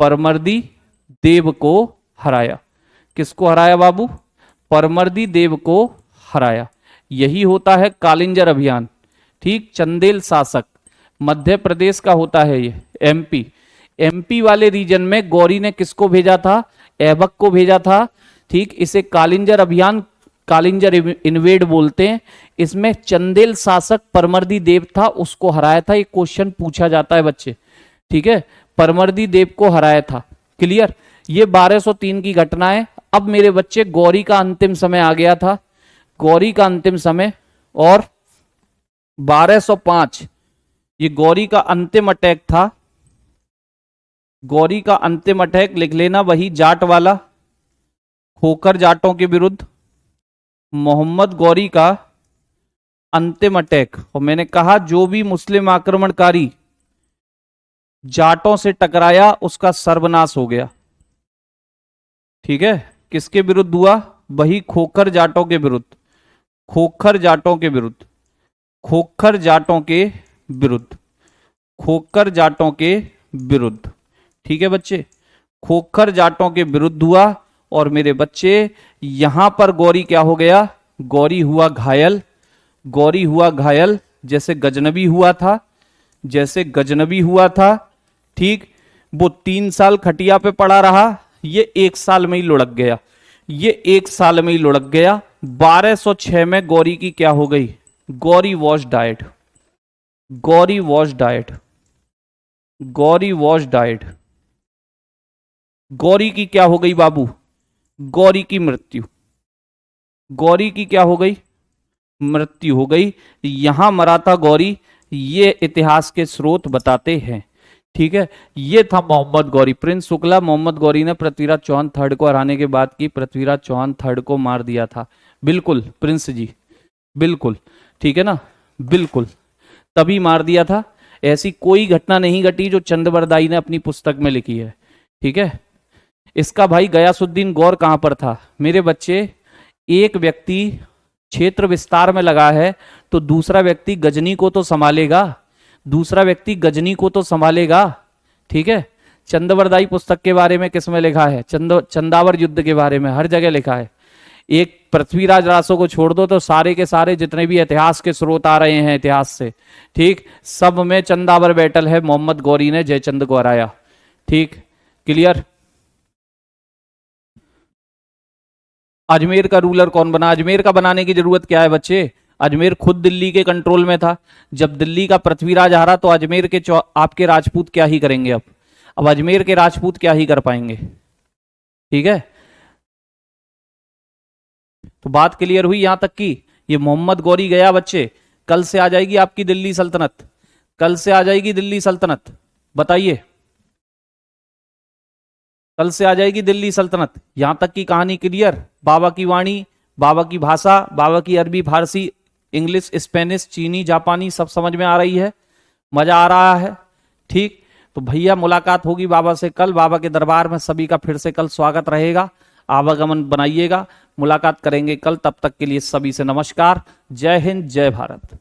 परमर्दी देव को हराया। किसको हराया बाबू, परमर्दी देव को हराया। यही होता है कालिंजर अभियान, ठीक। चंदेल शासक मध्य प्रदेश का होता है ये, एमपी वाले रीजन में गौरी ने किसको भेजा था, ऐबक को भेजा था, ठीक। इसे कालिंजर अभियान, कालिंजर इन्वेड बोलते हैं। इसमें चंदेल शासक परमर्दी देव था, उसको हराया था। ये क्वेश्चन पूछा जाता है बच्चे, ठीक है, परमर्दी देव को हराया था। क्लियर, ये 1203 की घटना है। अब मेरे बच्चे गौरी का अंतिम समय आ गया था, गौरी का अंतिम समय, और 1205 ये गौरी का अंतिम अटैक था। गौरी का अंतिम अटैक लिख लेना, वही जाट वाला, खोखर जाटों के विरुद्ध मोहम्मद गौरी का अंतिम अटैक। और मैंने कहा जो भी मुस्लिम आक्रमणकारी जाटों से टकराया उसका सर्वनाश हो गया, ठीक है। किसके विरुद्ध हुआ, वही खोखर जाटों के विरुद्ध, खोखर जाटों के विरुद्ध, खोखर जाटों के विरुद्ध, खोखर जाटों के विरुद्ध, ठीक है बच्चे, खोखर जाटों के विरुद्ध हुआ। और मेरे बच्चे यहां पर गौरी क्या हो गया, गौरी हुआ घायल, गौरी हुआ घायल, जैसे गजनबी हुआ था, जैसे गजनबी हुआ था, ठीक, वो 3 साल खटिया पे पड़ा रहा, ये 1 साल में ही लुढ़क गया, ये 1 साल में ही लुढ़क गया। 1206 में गौरी की क्या हो गई? Gauri was died, Gauri was died, Gauri was died. Gauri की क्या हो गई बाबू? गौरी की मृत्यु, गौरी की क्या हो गई? मृत्यु हो गई। यहां मरा था गौरी, ये इतिहास के स्रोत बताते हैं। ठीक है, ये था मोहम्मद गौरी, प्रिंस शुक्ला। मोहम्मद गौरी ने पृथ्वीराज चौहान थर्ड को हराने के बाद की पृथ्वीराज चौहान थर्ड को मार दिया था। बिल्कुल प्रिंस जी, बिल्कुल ठीक है ना, बिल्कुल तभी मार दिया था। ऐसी कोई घटना नहीं घटी जो चंदबरदाई ने अपनी पुस्तक में लिखी है। ठीक है, इसका भाई गयासुद्दीन गौर कहां पर था? मेरे बच्चे, एक व्यक्ति क्षेत्र विस्तार में लगा है तो दूसरा व्यक्ति गजनी को तो संभालेगा, दूसरा व्यक्ति गजनी को तो संभालेगा। ठीक है, चंदबरदाई पुस्तक के बारे में किसमें लिखा है? चंदावर युद्ध के बारे में हर जगह लिखा है। एक पृथ्वीराज रासो को छोड़ दो तो सारे के सारे जितने भी इतिहास के स्रोत आ रहे हैं इतिहास से, ठीक, सब में चंदावर बैटल है, मोहम्मद गौरी ने जयचंद को हराया। ठीक, क्लियर। अजमेर का रूलर कौन बना? अजमेर का बनाने की जरूरत क्या है बच्चे? अजमेर खुद दिल्ली के कंट्रोल में था। जब दिल्ली का पृथ्वीराज हारा तो अजमेर के आपके राजपूत क्या ही करेंगे? अब अजमेर के राजपूत क्या ही कर पाएंगे? ठीक है, तो बात क्लियर हुई यहां तक की ये मोहम्मद गौरी गया बच्चे। कल से आ जाएगी आपकी दिल्ली सल्तनत, कल से आ जाएगी दिल्ली सल्तनत, बताइए, कल से आ जाएगी दिल्ली सल्तनत। यहां तक की कहानी क्लियर? बाबा की वाणी, बाबा की भाषा, बाबा की अरबी, फारसी, इंग्लिश, स्पेनिश, चीनी, जापानी सब समझ में आ रही है? मजा आ रहा है? ठीक, तो भैया मुलाकात होगी बाबा से कल, बाबा के दरबार में सभी का फिर से कल स्वागत रहेगा, आवागमन बनाइएगा, मुलाकात करेंगे कल। तब तक के लिए सभी से नमस्कार, जय हिंद, जय भारत।